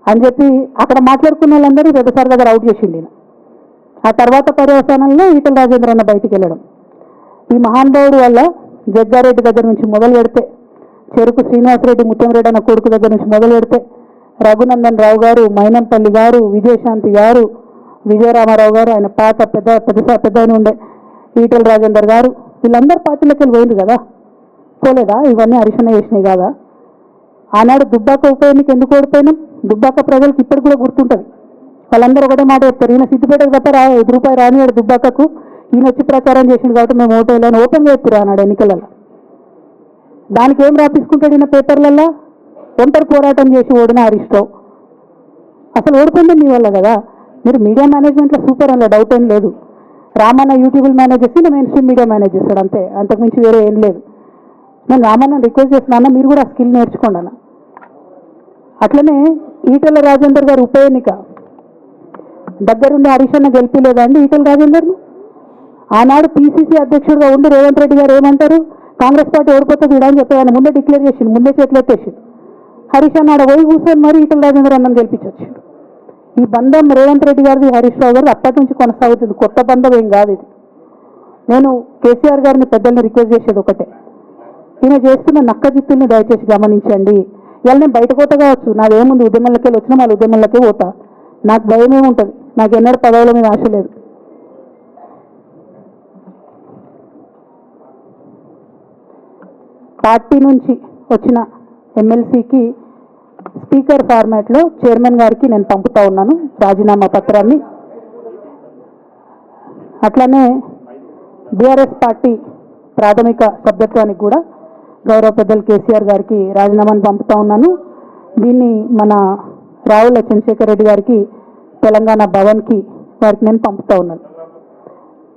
అని చెప్పి అక్కడ మాట్లాడుకున్న వాళ్ళందరూ రెడ్డిసార్ దగ్గర అవుట్ చేసిండి. ఆ తర్వాత పర్యవసానంలో ఈటల రాజేంద్ర అన్న బయటికి వెళ్ళడం. ఈ మహానుభావుడు వల్ల జగ్గారెడ్డి దగ్గర నుంచి మొదలు పెడితే, చెరుకు శ్రీనివాసరెడ్డి ముత్యంరెడ్డి అన్న కొడుకు దగ్గర నుంచి మొదలు పెడితే, రఘునందన్ రావు గారు, మైనంపల్లి గారు, విజయశాంతి గారు, విజయరామారావు గారు, ఆయన పాత పెద్ద ఉండే ఈటల రాజేందర్ గారు, వీళ్ళందరూ పార్టీలోకి వెళ్ళి పోయింది కదా, పోలేదా? ఇవన్నీ హరిశన్న చేసినాయి కాదా? ఆనాడు దుబ్బాక ఉప ఎన్నిక ఎందుకు ఓడిపోయినాం? దుబ్బాక ప్రజలకు ఇప్పటికి కూడా గుర్తుంటుంది. వాళ్ళందరూ ఒకటే మాట చెప్తారు, ఈయన సిద్దిపేటకు తప్ప ₹5 రానివాడు దుబ్బాకకు, ఈయన వచ్చి ప్రచారం చేసింది కాబట్టి మేము ఓటు వేయాలని ఓపెన్గా చెప్తారు ఆనాడు ఎన్నికలలో. దానికి ఏం రాపించుకుంటాడు ఈయన పేపర్లల్లో? ఒంటరి పోరాటం చేసి ఓడిన హరీష్ రావు. అసలు ఓడిపోయింది మీ వల్ల కదా. మీరు మీడియా మేనేజ్మెంట్లో సూపర్, అలా డౌట్ ఏం లేదు. రామన్న యూట్యూబ్ మేనేజ్ చేసి నేను మెయిన్ స్ట్రీమ్ మీడియా మేనేజ్ చేస్తాడు, అంతే, అంతకుమించి వేరే ఏం లేదు. నేను రామన్న రిక్వెస్ట్ చేస్తున్నాను, మీరు కూడా ఆ స్కిల్ నేర్చుకోండి అన్న. అట్లనే ఈటల రాజేందర్ గారు ఉప ఎన్నిక దగ్గరుండి హరీష్ అన్న గెలిపిలేదా అండి ఈటల రాజేందర్ని? ఆనాడు PCC అధ్యక్షుడిగా ఉండి రేవంత్ రెడ్డి గారు ఏమంటారు, కాంగ్రెస్ పార్టీ ఓడిపోతుంది ఇడా అని చెప్పి ఆయన ముందే డిక్లేర్ చేసిండు, ముందే చేతులు ఎత్తేసిండు. హరీష్ అన్న ఆడ పోయి కూర్చొని మరి ఈటల రాజేందర్ అన్నని గెలిపించొచ్చిండు. ఈ బంధం రేవంత్ రెడ్డి గారిది హరీష్ రావు గారిది అప్పటి నుంచి కొనసాగుతుంది, కొత్త బంధం ఏం కాదు ఇది. నేను కేసీఆర్ గారిని పెద్దల్ని రిక్వెస్ట్ చేసేది ఒకటే, ఈయన చేస్తున్న నక్క జిత్తుల్ని దయచేసి గమనించండి. ఇవాళ నేను బయట పోతా కావచ్చు, నాదేముంది, ఉద్యమంలోకి వెళ్ళి వచ్చినా వాళ్ళ ఉద్యమంలోకే పోతా, నాకు భయం ఏముంటుంది, నాకు ఎన్నడూ పదవుల మీద ఆశ లేదు. పార్టీ నుంచి వచ్చిన ఎమ్మెల్సీకి స్పీకర్ ఫార్మాట్లో చైర్మన్ గారికి నేను పంపుతా ఉన్నాను రాజీనామా పత్రాన్ని. అట్లనే బీఆర్ఎస్ పార్టీ ప్రాథమిక సభ్యత్వానికి కూడా గౌరవ పెద్దలు కేసీఆర్ గారికి రాజీనామాను పంపుతా ఉన్నాను. దీన్ని మన రావుల చంద్రశేఖర్ రెడ్డి గారికి తెలంగాణ భవన్కి వారికి నేను పంపుతా ఉన్నాను.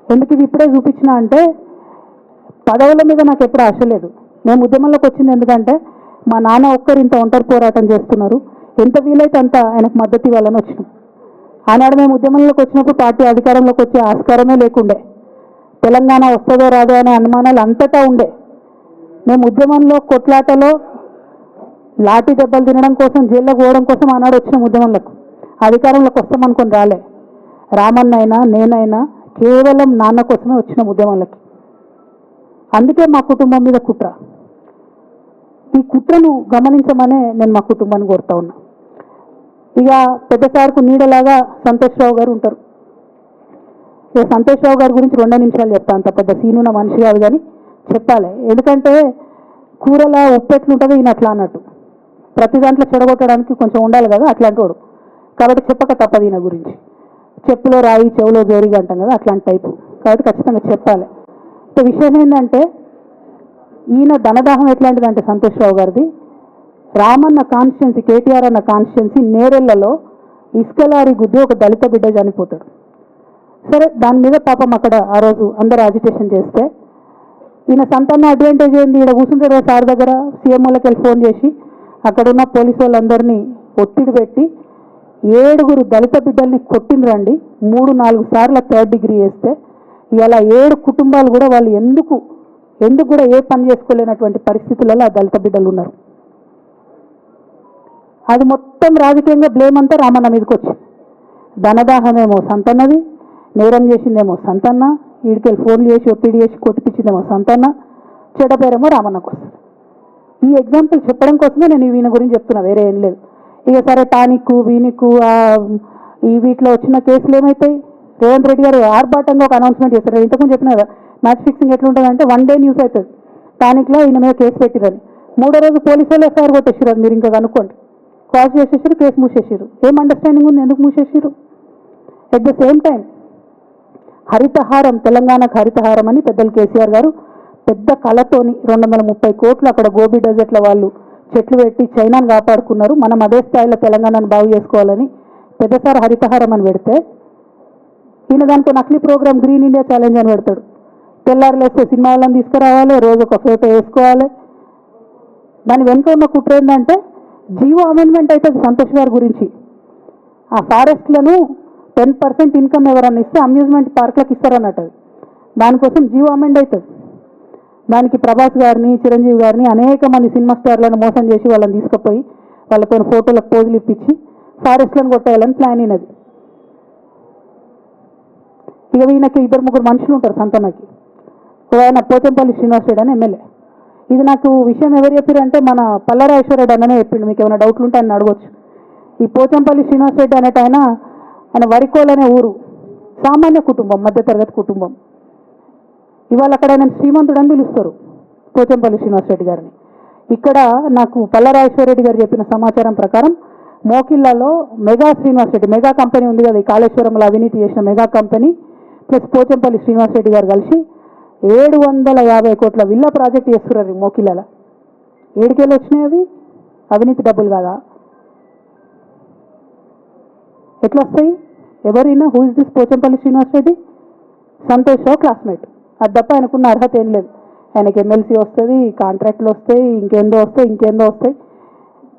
ఎందుకు ఇది ఇప్పుడే చూపించిన అంటే, పదవుల మీద నాకు ఎప్పుడు ఆశ లేదు. మేము ఉద్యమంలోకి వచ్చింది ఎందుకంటే మా నాన్న ఒక్కరు ఇంత ఒంటరి పోరాటం చేస్తున్నారు, ఎంత వీలైతే అంత ఆయనకు మద్దతు ఇవ్వాలని వచ్చినాం. ఆనాడు మేము ఉద్యమంలోకి వచ్చినప్పుడు పార్టీ అధికారంలోకి వచ్చే ఆస్కారమే లేకుండే, తెలంగాణ వస్తుందో రాదో అనే అనుమానాలు అంతటా ఉండే. మేము ఉద్యమంలో కొట్లాటలో లాఠీ దెబ్బలు తినడం కోసం, జైల్లోకి పోవడం కోసం ఆనాడు వచ్చినాం ఉద్యమంలోకి. అధికారంలోకి వస్తామనుకొని రాలే. రామన్న అయినా నేనైనా కేవలం నాన్న కోసమే వచ్చినాం ఉద్యమంలోకి. అందుకే మా కుటుంబం మీద కుట్ర. ఈ కుట్రను గమనించమనే నేను మా కుటుంబాన్ని కోరుతా ఉన్నా. ఇక పెద్దసార్కు నీడలాగా సంతోష్ రావు గారు ఉంటారు. ఇక సంతోష్ రావు గారి గురించి 2 నిమిషాలు చెప్తాను, అంత పెద్ద సీనున్న మనిషి కాదు కానీ చెప్పాలి. ఎందుకంటే కూరలా ఉప్పు ఎట్లుంటుందో ఈయన అట్లా అన్నట్టు, ప్రతి దాంట్లో చెడగొట్టడానికి కొంచెం ఉండాలి కదా అట్లాంటి వాడు, కాబట్టి చెప్పక తప్పదు ఈయన గురించి. చెప్పులో రాయి చెవులో జోరిగా అంటాం కదా, అట్లాంటి టైపు, కాబట్టి ఖచ్చితంగా చెప్పాలి. విషయం ఏంటంటే, ఈయన ధనదాహం ఎట్లాంటిదంటే సంతోష్ రావు గారిది, రామన్న కాన్స్టిట్యున్సీ, కేటీఆర్ అన్న కాన్స్టిట్యున్సీ నేరెళ్లలో ఇసుకలారి గుద్ది ఒక దళిత బిడ్డ చనిపోతాడు. సరే, దాని మీద పాపం అక్కడ ఆ రోజు అందరూ అజిటేషన్ చేస్తే, ఈయన సంతాన అడ్వాంటేజ్ ఏంది, ఇక్కడ కూర్చుంటాడు సార్ దగ్గర, సీఎంఓలకి వెళ్ళి ఫోన్ చేసి అక్కడున్న పోలీసు వాళ్ళందరినీ ఒత్తిడి పెట్టి 7 దళిత బిడ్డల్ని కొట్టిండ్రండి. 3-4 సార్లు 3rd డిగ్రీ వేస్తే ఇలా 7 కుటుంబాలు కూడా వాళ్ళు ఎందుకు కూడా ఏ పని చేసుకోలేనటువంటి పరిస్థితులలో ఆ దళిత బిడ్డలు ఉన్నారు. అది మొత్తం రాజకీయంగా బ్లేమ్ అంతా రామన్న మీదకి వచ్చింది. ధనదాహమేమో సంతన్నది, నేరం చేసిందేమో సంతన్న, వీడికెళ్ళి ఫోన్లు చేసి ఒత్తిడి చేసి కొట్టిపించిందేమో సంతన్న, చెడ్డపేరేమో రామన్నకు వస్తుంది. ఈ ఎగ్జాంపుల్ చెప్పడం కోసమే నేను ఈయన గురించి చెప్తున్నా, వేరే ఏం లేదు. ఇక సరే టానిక్ వీనికు ఈ వీటిలో వచ్చిన కేసులు ఏమవుతాయి, రేవంత్ రెడ్డి గారు ఆర్భాటంగా ఒక అనౌన్స్మెంట్ చేస్తారు. ఇంతకుముందు చెప్పిన కదా మ్యాచ్ ఫిక్సింగ్ ఎట్లుంటుందంటే వన్ డే న్యూస్ అవుతుంది, టానిక్లో ఈయన మీద కేసు పెట్టిరని. మూడో రోజు పోలీసు వాళ్ళు ఎఫ్ఐఆర్ కొట్టేసారు. అది మీరు ఇంకా కనుక్కోండి. కాల్ చేసేసారు, కేసు మూసేసారు. ఏం అండర్స్టాండింగ్ ఉంది, ఎందుకు మూసేసారు? At the same time Haritha Haram, తెలంగాణకు హరితహారం అని పెద్దలు కేసీఆర్ గారు పెద్ద కళతోని 230 కోట్లు అక్కడ గోబీ డెజర్ట్ల వాళ్ళు చెట్లు పెట్టి చైనాను కాపాడుకున్నారు. మనం అదే స్థాయిలో తెలంగాణను బాగు చేసుకోవాలని పెద్దసారి హరితహారం అని పెడితే ఈయన దాంట్లో నకిలీ ప్రోగ్రామ్ గ్రీన్ ఇండియా ఛాలెంజ్ అని పెడతాడు. తెల్లారులు వస్తే సినిమా వాళ్ళని తీసుకురావాలి, రోజు ఒక ఫోటో వేసుకోవాలి. దాని వెనుక ఉన్న కుట్ర ఏంటంటే జీవో అమెండ్మెంట్ అవుతుంది సంతోష్ గారి గురించి. ఆ ఫారెస్ట్లను 10% ఇన్కమ్ ఎవరన్నా ఇస్తే అమ్యూజ్మెంట్ పార్క్లకు ఇస్తారన్నట్టు. దానికోసం జీవో అమెండ్ అవుతుంది. దానికి ప్రభాస్ గారిని, చిరంజీవి గారిని, అనేక మంది సినిమా స్టార్లను మోసం చేసి వాళ్ళని తీసుకుపోయి వాళ్ళతో ఫోటోలకు పోజులు ఇప్పించి ఫారెస్ట్లను కొట్టేయాలని ప్లాన్ అయినది. ఇక ఈయనకి 2-3 మనుషులు ఉంటారు సంతనకి. ఆయన పోచంపల్లి శ్రీనివాస్ రెడ్డి అని ఎమ్మెల్యే. ఇది నాకు విషయం ఎవరు చెప్పారంటే మన పల్లారాజేశ్వరరెడ్డి అన్ననే చెప్పిండు. మీకు ఏమైనా డౌట్లు ఉంటే ఆయన అడగొచ్చు. ఈ పోచంపల్లి శ్రీనివాస్ రెడ్డి అనేట ఆయన వరికోల్ అనే ఊరు, సామాన్య కుటుంబం, మధ్యతరగతి కుటుంబం. ఇవాళ అక్కడ ఆయన శ్రీమంతుడు అని పిలుస్తారు పోచంపల్లి శ్రీనివాస్ రెడ్డి గారిని. ఇక్కడ నాకు పల్లారాజేశ్వరరెడ్డి గారు చెప్పిన సమాచారం ప్రకారం మోకిల్లాలో mega Srinivas Reddy, mega company ఉంది కదా, ఈ కాళేశ్వరంలో అవినీతి చేసిన mega company plus Pochampally Srinivas Reddy గారు కలిసి 750 కోట్ల విల్లా ప్రాజెక్ట్ చేస్తున్నారు మోకిల్లాల. ఏడుకేళ్ళు వచ్చినాయి అవి, అవినీతి డబ్బులు కాదా? ఎట్లా వస్తాయి? ఎవరైనా who is this Pochampalli Srinivas Reddy? Santosh Rao classmate. అది తప్ప ఆయనకున్న అర్హత ఏం లేదు. ఆయనకి ఎమ్మెల్సీ వస్తుంది, కాంట్రాక్ట్లు వస్తాయి, ఇంకేందో వస్తాయి.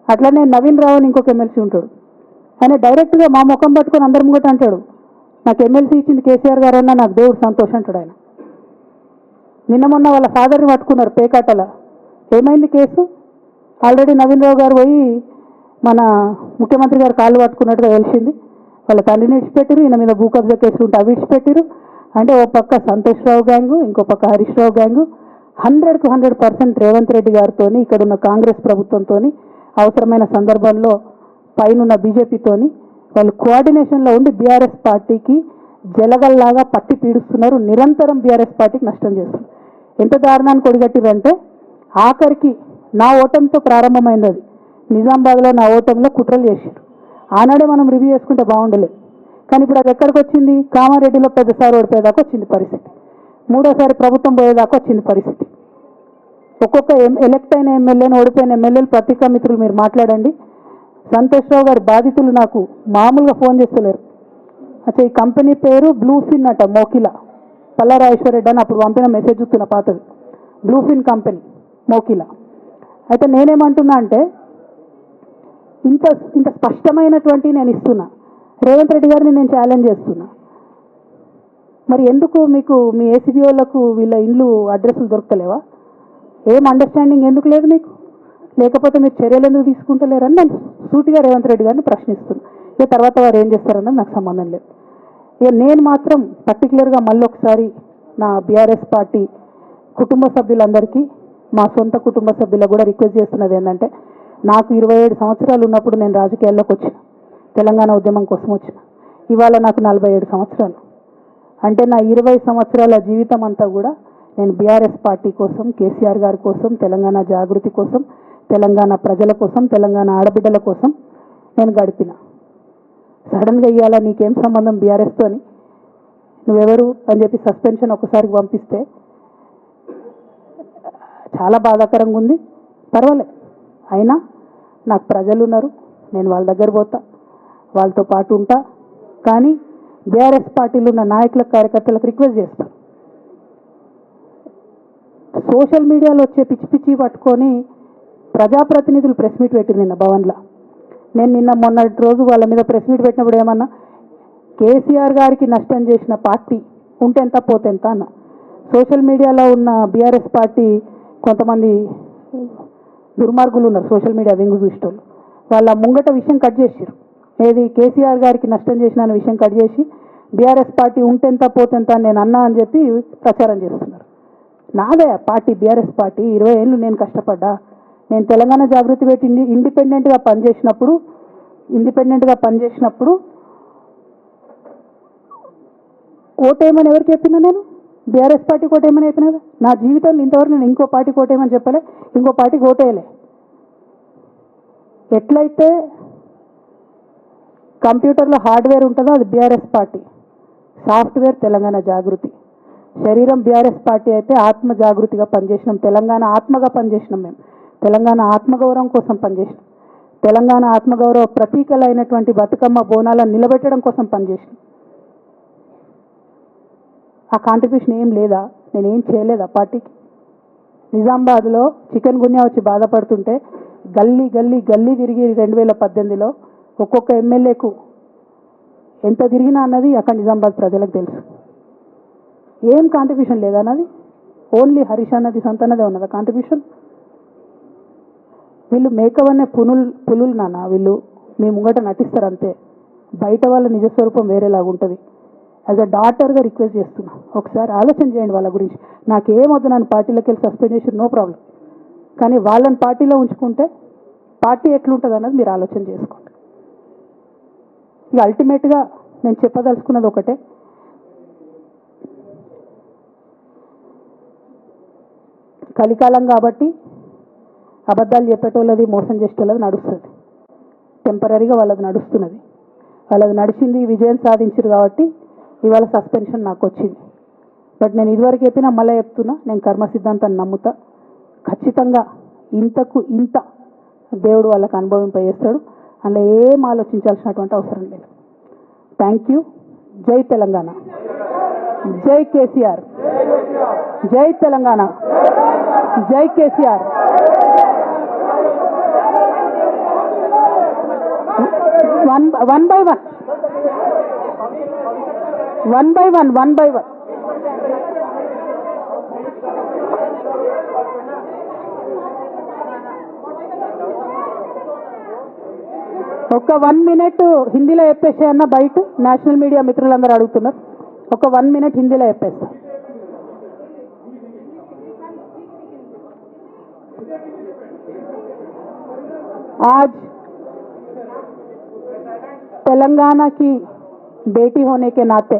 అట్లనే నవీన్ రావు అని ఇంకొక ఎమ్మెల్సీ ఉంటాడు. ఆయన డైరెక్ట్గా మా ముఖం పట్టుకొని అందరి ముంగట అంటాడు, నాకు ఎమ్మెల్సీ ఇచ్చింది కేసీఆర్ గారు అన్నా, నాకు దేవుడు సంతోషం అంటాడు ఆయన. నిన్న మొన్న వాళ్ళ ఫాదర్ని పట్టుకున్నారు పేకాటల. ఏమైంది కేసు? ఆల్రెడీ నవీన్ రావు గారు పోయి మన ముఖ్యమంత్రి గారు కాళ్ళు పట్టుకున్నట్టుగా తెలిసింది. వాళ్ళ తండ్రిని విడిచిపెట్టారు, ఈయన మీద భూ కబ్జా కేసులు ఉంటే అవి విడిచిపెట్టారు. అంటే ఓ పక్క సంతోష్ రావు గ్యాంగు, ఇంకో పక్క హరీష్ రావు గ్యాంగు 100కు 100% రేవంత్ రెడ్డి గారితో, ఇక్కడున్న కాంగ్రెస్ ప్రభుత్వంతో, అవసరమైన సందర్భంలో పైనున్న బీజేపీతోని వాళ్ళు కోఆర్డినేషన్లో ఉండి బీఆర్ఎస్ పార్టీకి జలగల్లాగా పట్టి పీడుస్తున్నారు. నిరంతరం బీఆర్ఎస్ పార్టీకి నష్టం చేస్తున్నారు. ఎంత దారుణానికి ఒడిగట్టిరంటే ఆఖరికి నా ఓటమితో ప్రారంభమైంది అది. నిజామాబాద్లో నా ఓటమిలో కుట్రలు చేశారు. ఆనాడే మనం రివ్యూ చేసుకుంటే బాగుండలేదు. కానీ ఇప్పుడు అది ఎక్కడికి వచ్చింది? కామారెడ్డిలో పెద్దసారి ఓడిపోయేదాకా వచ్చింది పరిస్థితి. మూడోసారి ప్రభుత్వం పోయేదాకా వచ్చింది పరిస్థితి. ఒక్కొక్క ఎలక్ట్ అయిన ఎమ్మెల్యేను, ఓడిపోయిన ఎమ్మెల్యేలు, పత్రికా మిత్రులు మీరు మాట్లాడండి. సంతోష్ రావు గారి బాధితులు నాకు మామూలుగా ఫోన్ చేస్తలేరు. అచ్చా, ఈ కంపెనీ పేరు బ్లూఫిన్ అట, మోకిలా. పల్లారాజేశ్వరరెడ్డి అని అప్పుడు పంపిన మెసేజ్ చూస్తున్న పాతది. Bluefin company Mokila. అయితే నేనేమంటున్నా అంటే ఇంత స్పష్టమైనటువంటి నేను ఇస్తున్నా, రేవంత్ రెడ్డి గారిని నేను ఛాలెంజ్ చేస్తున్నా. మరి ఎందుకు మీకు మీ ఏసీబీఓలకు వీళ్ళ ఇండ్లు అడ్రస్లు దొరకలేవా? ఏం అండర్స్టాండింగ్ ఎందుకు లేదు మీకు? లేకపోతే మీరు చర్యలు ఎందుకు తీసుకుంటలేరని నేను సూటిగా రేవంత్ రెడ్డి గారిని ప్రశ్నిస్తున్నాను. ఇక తర్వాత వారు ఏం చేస్తారన్నది నాకు సంబంధం లేదు. ఇక నేను మాత్రం పర్టికులర్గా మళ్ళీ ఒకసారి నా బీఆర్ఎస్ పార్టీ కుటుంబ సభ్యులందరికీ, మా సొంత కుటుంబ సభ్యులకు కూడా రిక్వెస్ట్ చేస్తున్నది ఏంటంటే, నాకు 27 సంవత్సరాలు ఉన్నప్పుడు నేను రాజకీయాల్లోకి వచ్చిన, తెలంగాణ ఉద్యమం కోసం వచ్చిన. ఇవాళ నాకు 47 సంవత్సరాలు. అంటే నా 20 సంవత్సరాల జీవితం అంతా కూడా నేను బీఆర్ఎస్ పార్టీ కోసం, కేసీఆర్ గారి కోసం, తెలంగాణ జాగృతి కోసం, తెలంగాణ ప్రజల కోసం, తెలంగాణ ఆడబిడ్డల కోసం నేను గడిపిన. సడన్గా ఇవ్వాలా నీకేం సంబంధం బీఆర్ఎస్తో అని, నువ్వెవరు అని చెప్పి సస్పెన్షన్ ఒకసారికి పంపిస్తే చాలా బాధాకరంగా ఉంది. పర్వాలేదు, అయినా నాకు ప్రజలు ఉన్నారు, నేను వాళ్ళ దగ్గర పోతా, వాళ్ళతో పాటు ఉంటా. కానీ బీఆర్ఎస్ పార్టీలో ఉన్న నాయకుల కార్యకర్తలకు రిక్వెస్ట్ చేస్తాను, సోషల్ మీడియాలో వచ్చే పిచ్చి పిచ్చి పట్టుకొని ప్రజాప్రతినిధులు ప్రెస్ మీట్ పెట్టింది నిన్న భవన్లో. నేను నిన్న మొన్నటి రోజు వాళ్ళ మీద ప్రెస్ మీట్ పెట్టినప్పుడు ఏమన్నా, కేసీఆర్ గారికి నష్టం చేసిన పార్టీ ఉంటే ఎంత పోతే ఎంత అన్న. సోషల్ మీడియాలో ఉన్న బీఆర్ఎస్ పార్టీ కొంతమంది దుర్మార్గులు ఉన్నారు, సోషల్ మీడియా వెంగు చూసేటోళ్ళు. వాళ్ళ ముంగట విషయం కట్ చేసారు. ఏది కేసీఆర్ గారికి నష్టం చేసిన అనే విషయం కట్ చేసి బీఆర్ఎస్ పార్టీ ఉంటెంత పోతెంత అని నేను అన్నా అని చెప్పి ప్రచారం చేస్తున్నారు. నాదే పార్టీ బీఆర్ఎస్ పార్టీ. 20 ఏళ్ళు నేను కష్టపడ్డా. నేను తెలంగాణ జాగృతి పెట్టి ఇండిపెండెంట్గా పనిచేసినప్పుడు ఓటేయమని ఎవరికి చెప్పినా నేను? బీఆర్ఎస్ పార్టీకి ఓటేయమని చెప్పినా కదా? నా జీవితంలో ఇంతవరకు నేను ఇంకో పార్టీకి ఓటేయమని చెప్పలే, ఇంకో పార్టీకి ఓటేయలే. ఎట్లయితే కంప్యూటర్లో హార్డ్వేర్ ఉంటుందో అది బీఆర్ఎస్ పార్టీ, సాఫ్ట్వేర్ తెలంగాణ జాగృతి. శరీరం బీఆర్ఎస్ పార్టీ అయితే ఆత్మ జాగృతిగా పనిచేసినాం, తెలంగాణ ఆత్మగా పనిచేసినాం. మేము తెలంగాణ ఆత్మగౌరవం కోసం పనిచేసినాం, తెలంగాణ ఆత్మగౌరవ ప్రతీకలైనటువంటి బతుకమ్మ బోనాలను నిలబెట్టడం కోసం పనిచేసినాం. ఆ కాంట్రిబ్యూషన్ ఏం లేదా? నేనేం చేయలేదు ఆ పార్టీకి. నిజామాబాద్లో చికెన్ గున్యా వచ్చి బాధపడుతుంటే గల్లీ గల్లీ గల్లీ తిరిగి 2018లో ఒక్కొక్క ఎమ్మెల్యేకు ఎంత తిరిగినా అన్నది అక్కడ నిజామాబాద్ ప్రజలకు తెలుసు. ఏం కాంట్రిబ్యూషన్ లేదన్నది? ఓన్లీ హరీష్ అన్నది సంతన్నదే ఉన్నదా కాంట్రిబ్యూషన్? వీళ్ళు మేకవనే పులులు నాన్న, వీళ్ళు మీ ముంగట నటిస్తారు అంతే. బయట వాళ్ళ నిజస్వరూపం వేరేలాగా ఉంటుంది. యాజ్ అ డాటర్గా రిక్వెస్ట్ చేస్తున్నా, ఒకసారి ఆలోచన చేయండి వాళ్ళ గురించి. నాకేమొద్దు, నన్ను పార్టీలోకి వెళ్ళి సస్పెండ్ చేసి నో ప్రాబ్లం, కానీ వాళ్ళని పార్టీలో ఉంచుకుంటే పార్టీ ఎట్లుంటుంది అన్నది మీరు ఆలోచన చేసుకోండి. ఇక అల్టిమేట్గా నేను చెప్పదలుచుకున్నది ఒకటే, కలికాలం కాబట్టి అబద్ధాలు చెప్పేటోళ్ళది మోసం చేసేటోళ్ళది నడుస్తుంది. టెంపరీగా వాళ్ళది నడుస్తున్నది, వాళ్ళది నడిచింది, విజయం సాధించారు కాబట్టి ఇవాళ సస్పెన్షన్ నాకు వచ్చింది. బట్ నేను ఇదివరకు చెప్పినా మళ్ళీ చెప్తున్నా, నేను కర్మ సిద్ధాంతాన్ని నమ్ముతా. ఖచ్చితంగా ఇంతకు ఇంత దేవుడు వాళ్ళకి అనుభవింపజేస్తాడు, అందులో ఏం ఆలోచించాల్సినటువంటి అవసరం లేదు. Thank you. జై తెలంగాణ, జై కేసీఆర్, జై తెలంగాణ, జై కేసీఆర్. One by one. ఒక 1 minute హిందీలో చెప్పేసే అన్న, బయట నేషనల్ మీడియా మిత్రులందరూ అడుగుతున్నారు. ఒక 1 minute హిందీలో చెప్పేస్తా. आज तेलंगाना की बेटी होने के नाते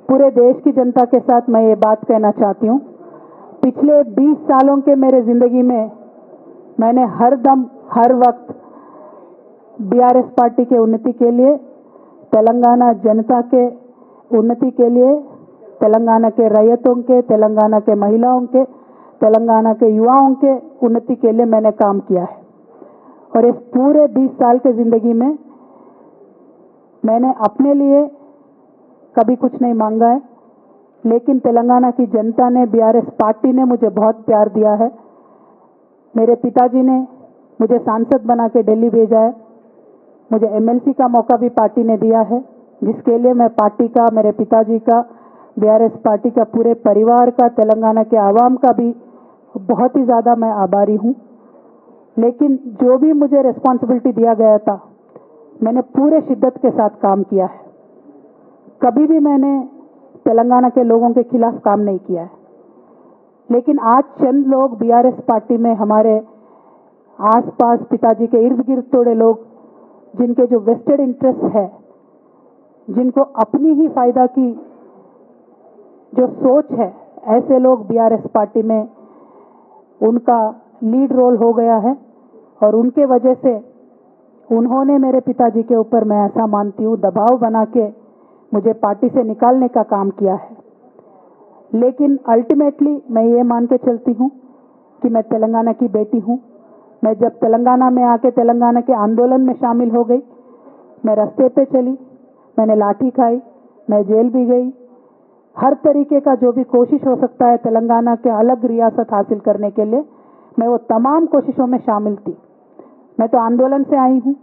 पूरे देश की जनता के साथ मैं ये बात कहना चाहती हूँ, पिछले 20 सालों के मेरे जिंदगी में मैंने हर दम हर वक्त बीआरएस पार्टी के उन्नति के लिए, तेलंगाना जनता के उन्नति के लिए, तेलंगाना के रैयतों के, तेलंगाना के महिलाओं के, तेलंगाना के युवाओं के उन्नति के लिए मैंने काम किया है. और इस पूरे 20 साल के ज़िंदगी में मैंने अपने लिए कभी कुछ नहीं मांगा है, लेकिन तेलंगाना की जनता ने, बीआरएस पार्टी ने मुझे बहुत प्यार दिया है. मेरे पिताजी ने मुझे सांसद बना के दिल्ली भेजा है, मुझे एमएलसी का मौका भी पार्टी ने दिया है, जिसके लिए मैं पार्टी का, मेरे पिताजी का, बीआरएस पार्टी का, पूरे परिवार का, तेलंगाना के आवाम का भी बहुत ही ज़्यादा मैं आभारी हूँ. लेकिन जो भी मुझे रिस्पॉन्सिबिलिटी दिया गया था, मैंने पूरे शिद्दत के साथ काम किया है. कभी भी मैंने तेलंगाना के लोगों के खिलाफ काम नहीं किया है. लेकिन आज चंद लोग बीआरएस पार्टी में, हमारे आसपास पिताजी के इर्द गिर्द थोड़े लोग, जिनके जो वेस्टेड इंटरेस्ट है, जिनको अपनी ही फायदा की जो सोच है, ऐसे लोग बीआरएस पार्टी में उनका लीड रोल हो गया है. और उनके वजह से उन्होंने मेरे पिताजी के ऊपर, मैं ऐसा मानती हूँ, दबाव बना के मुझे पार्टी से निकालने का काम किया है. लेकिन अल्टीमेटली मैं ये मान के चलती हूँ कि मैं तेलंगाना की बेटी हूँ. मैं जब तेलंगाना में आके तेलंगाना के आंदोलन में शामिल हो गई, मैं रास्ते पे चली, मैंने लाठी खाई, मैं जेल भी गई. हर तरीके का जो भी कोशिश हो सकता है तेलंगाना के अलग रियासत हासिल करने के लिए, मैं वो तमाम कोशिशों में शामिल थी. मैं तो आंदोलन से आई हूँ,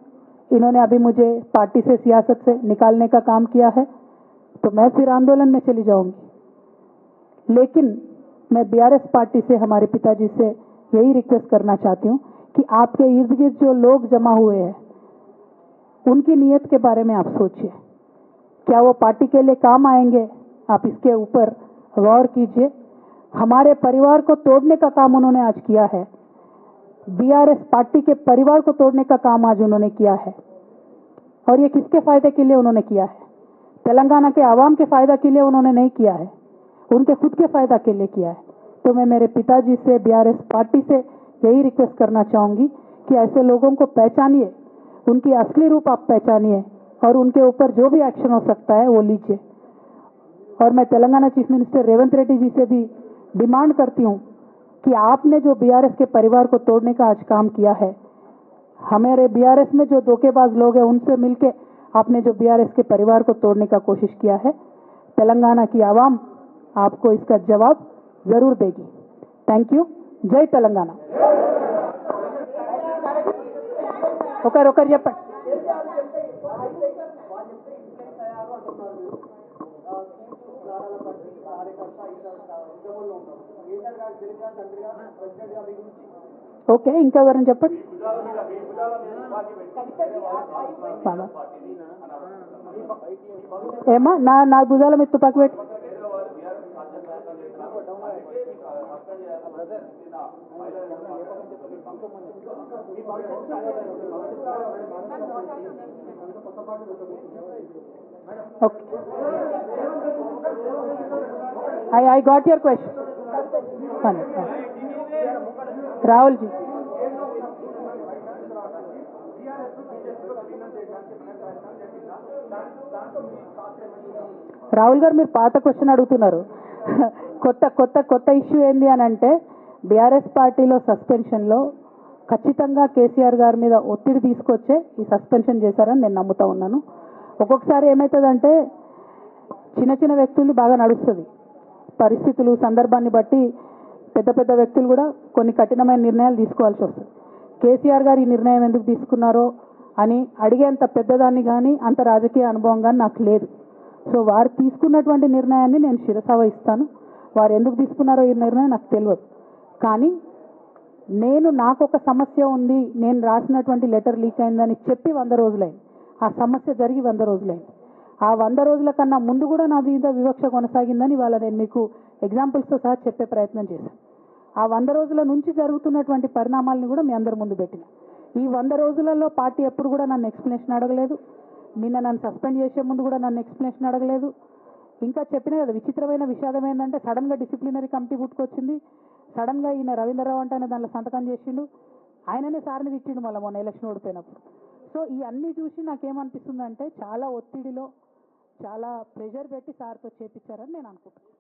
इन्होंने अभी मुझे पार्टी से, सियासत से निकालने का काम किया है, तो मैं फिर आंदोलन में चली जाऊंगी. लेकिन मैं बीआरएस पार्टी से, हमारे पिताजी से यही रिक्वेस्ट करना चाहती हूँ कि आपके इर्द गिर्द जो लोग जमा हुए हैं, उनकी नीयत के बारे में आप सोचिए. क्या वो पार्टी के लिए काम आएंगे? आप इसके ऊपर गौर कीजिए. हमारे परिवार को तोड़ने का काम उन्होंने आज किया है. बीआरएस पार्टी के परिवार को तोड़ने का काम आज उन्होंने किया है. और ये किसके फायदे के लिए उन्होंने किया है? तेलंगाना के आवाम के फ़ायदा के लिए उन्होंने नहीं किया है, उनके खुद के फ़ायदा के लिए किया है। तो मैं मेरे पिताजी से, बीआरएस पार्टी से यही रिक्वेस्ट करना चाहूँगी कि ऐसे लोगों को पहचानिए, उनकी असली रूप आप पहचानिए और उनके ऊपर जो भी एक्शन हो सकता है वो लीजिए। और मैं तेलंगाना चीफ मिनिस्टर रेवंत रेड्डी जी से भी डिमांड करती हूँ कि आपने जो बीआरएस के परिवार को तोड़ने का आज काम किया है, हमारे बीआरएस में जो धोखेबाज लोग हैं उनसे मिलके आपने जो बीआरएस के परिवार को तोड़ने का कोशिश किया है, तेलंगाना की आवाम आपको इसका जवाब जरूर देगी। Thank you. जय तेलंगाना। ఒకరు చెప్పండి। ఓకే, ఇంకా ఎవరైనా చెప్పండి। ఏమా నా భుజాల మీద తుపాకి పెట్టి okay, I got your question. Rahul ji, Rahul గారు మీరు పాత క్వశ్చన్ అడుగుతున్నారు। కొత్త ఇష్యూ ఏంది అని అంటే బీఆర్ఎస్ పార్టీలో సస్పెన్షన్లో ఖచ్చితంగా కేసీఆర్ గారి మీద ఒత్తిడి తీసుకొచ్చే ఈ సస్పెన్షన్ చేశారని నేను నమ్ముతా ఉన్నాను। ఒక్కొక్కసారి ఏమవుతుందంటే చిన్న చిన్న వ్యక్తులు బాగా నడుస్తుంది, పరిస్థితులు సందర్భాన్ని బట్టి పెద్ద వ్యక్తులు కూడా కొన్ని కఠినమైన నిర్ణయాలు తీసుకోవాల్సి వస్తుంది। కేసీఆర్ గారు ఈ నిర్ణయం ఎందుకు తీసుకున్నారో అని అడిగేంత పెద్దదాన్ని కానీ అంత రాజకీయ అనుభవం కానీ నాకు లేదు। సో వారు తీసుకున్నటువంటి నిర్ణయాన్ని నేను శిరస వహిస్తాను। వారు ఎందుకు తీసుకున్నారో ఈ నిర్ణయం నాకు తెలియదు, కానీ నాకు ఒక సమస్య ఉంది, నేను రాసినటువంటి లెటర్ లీక్ అయిందని చెప్పి 100 రోజులైంది, ఆ సమస్య జరిగి 100 రోజులైంది। ఆ 100 రోజుల కన్నా ముందు కూడా నా మీద వివక్ష కొనసాగిందని ఇవాళ నేను మీకు ఎగ్జాంపుల్స్తో సహా చెప్పే ప్రయత్నం చేశాను। ఆ 100 రోజుల నుంచి జరుగుతున్నటువంటి పరిణామాలను కూడా మీ అందరి ముందు పెట్టిన। ఈ 100 రోజులలో పార్టీ ఎప్పుడు కూడా నన్ను ఎక్స్ప్లెనేషన్ అడగలేదు, నిన్న నన్ను సస్పెండ్ చేసే ముందు కూడా నన్ను ఎక్స్ప్లెనేషన్ అడగలేదు। ఇంకా చెప్పిన కదా, విచిత్రమైన విషాదం ఏంటంటే సడన్గా డిసిప్లినరీ కమిటీ పుట్టుకొచ్చింది, సడన్గా ఈయన రవీంద్రరావు అంటే దాంట్లో సంతకం చేసిండు, ఆయననే సార్ని తిట్టిండు మళ్ళీ మొన్న ఎలక్షన్ ఓడిపోయినప్పుడు। సో ఈ అన్నీ చూసి నాకేమనిపిస్తుందంటే చాలా ఒత్తిడిలో చాలా ప్రెషర్ పెట్టి సార్తో చేపించారని నేను అనుకుంటున్నాను।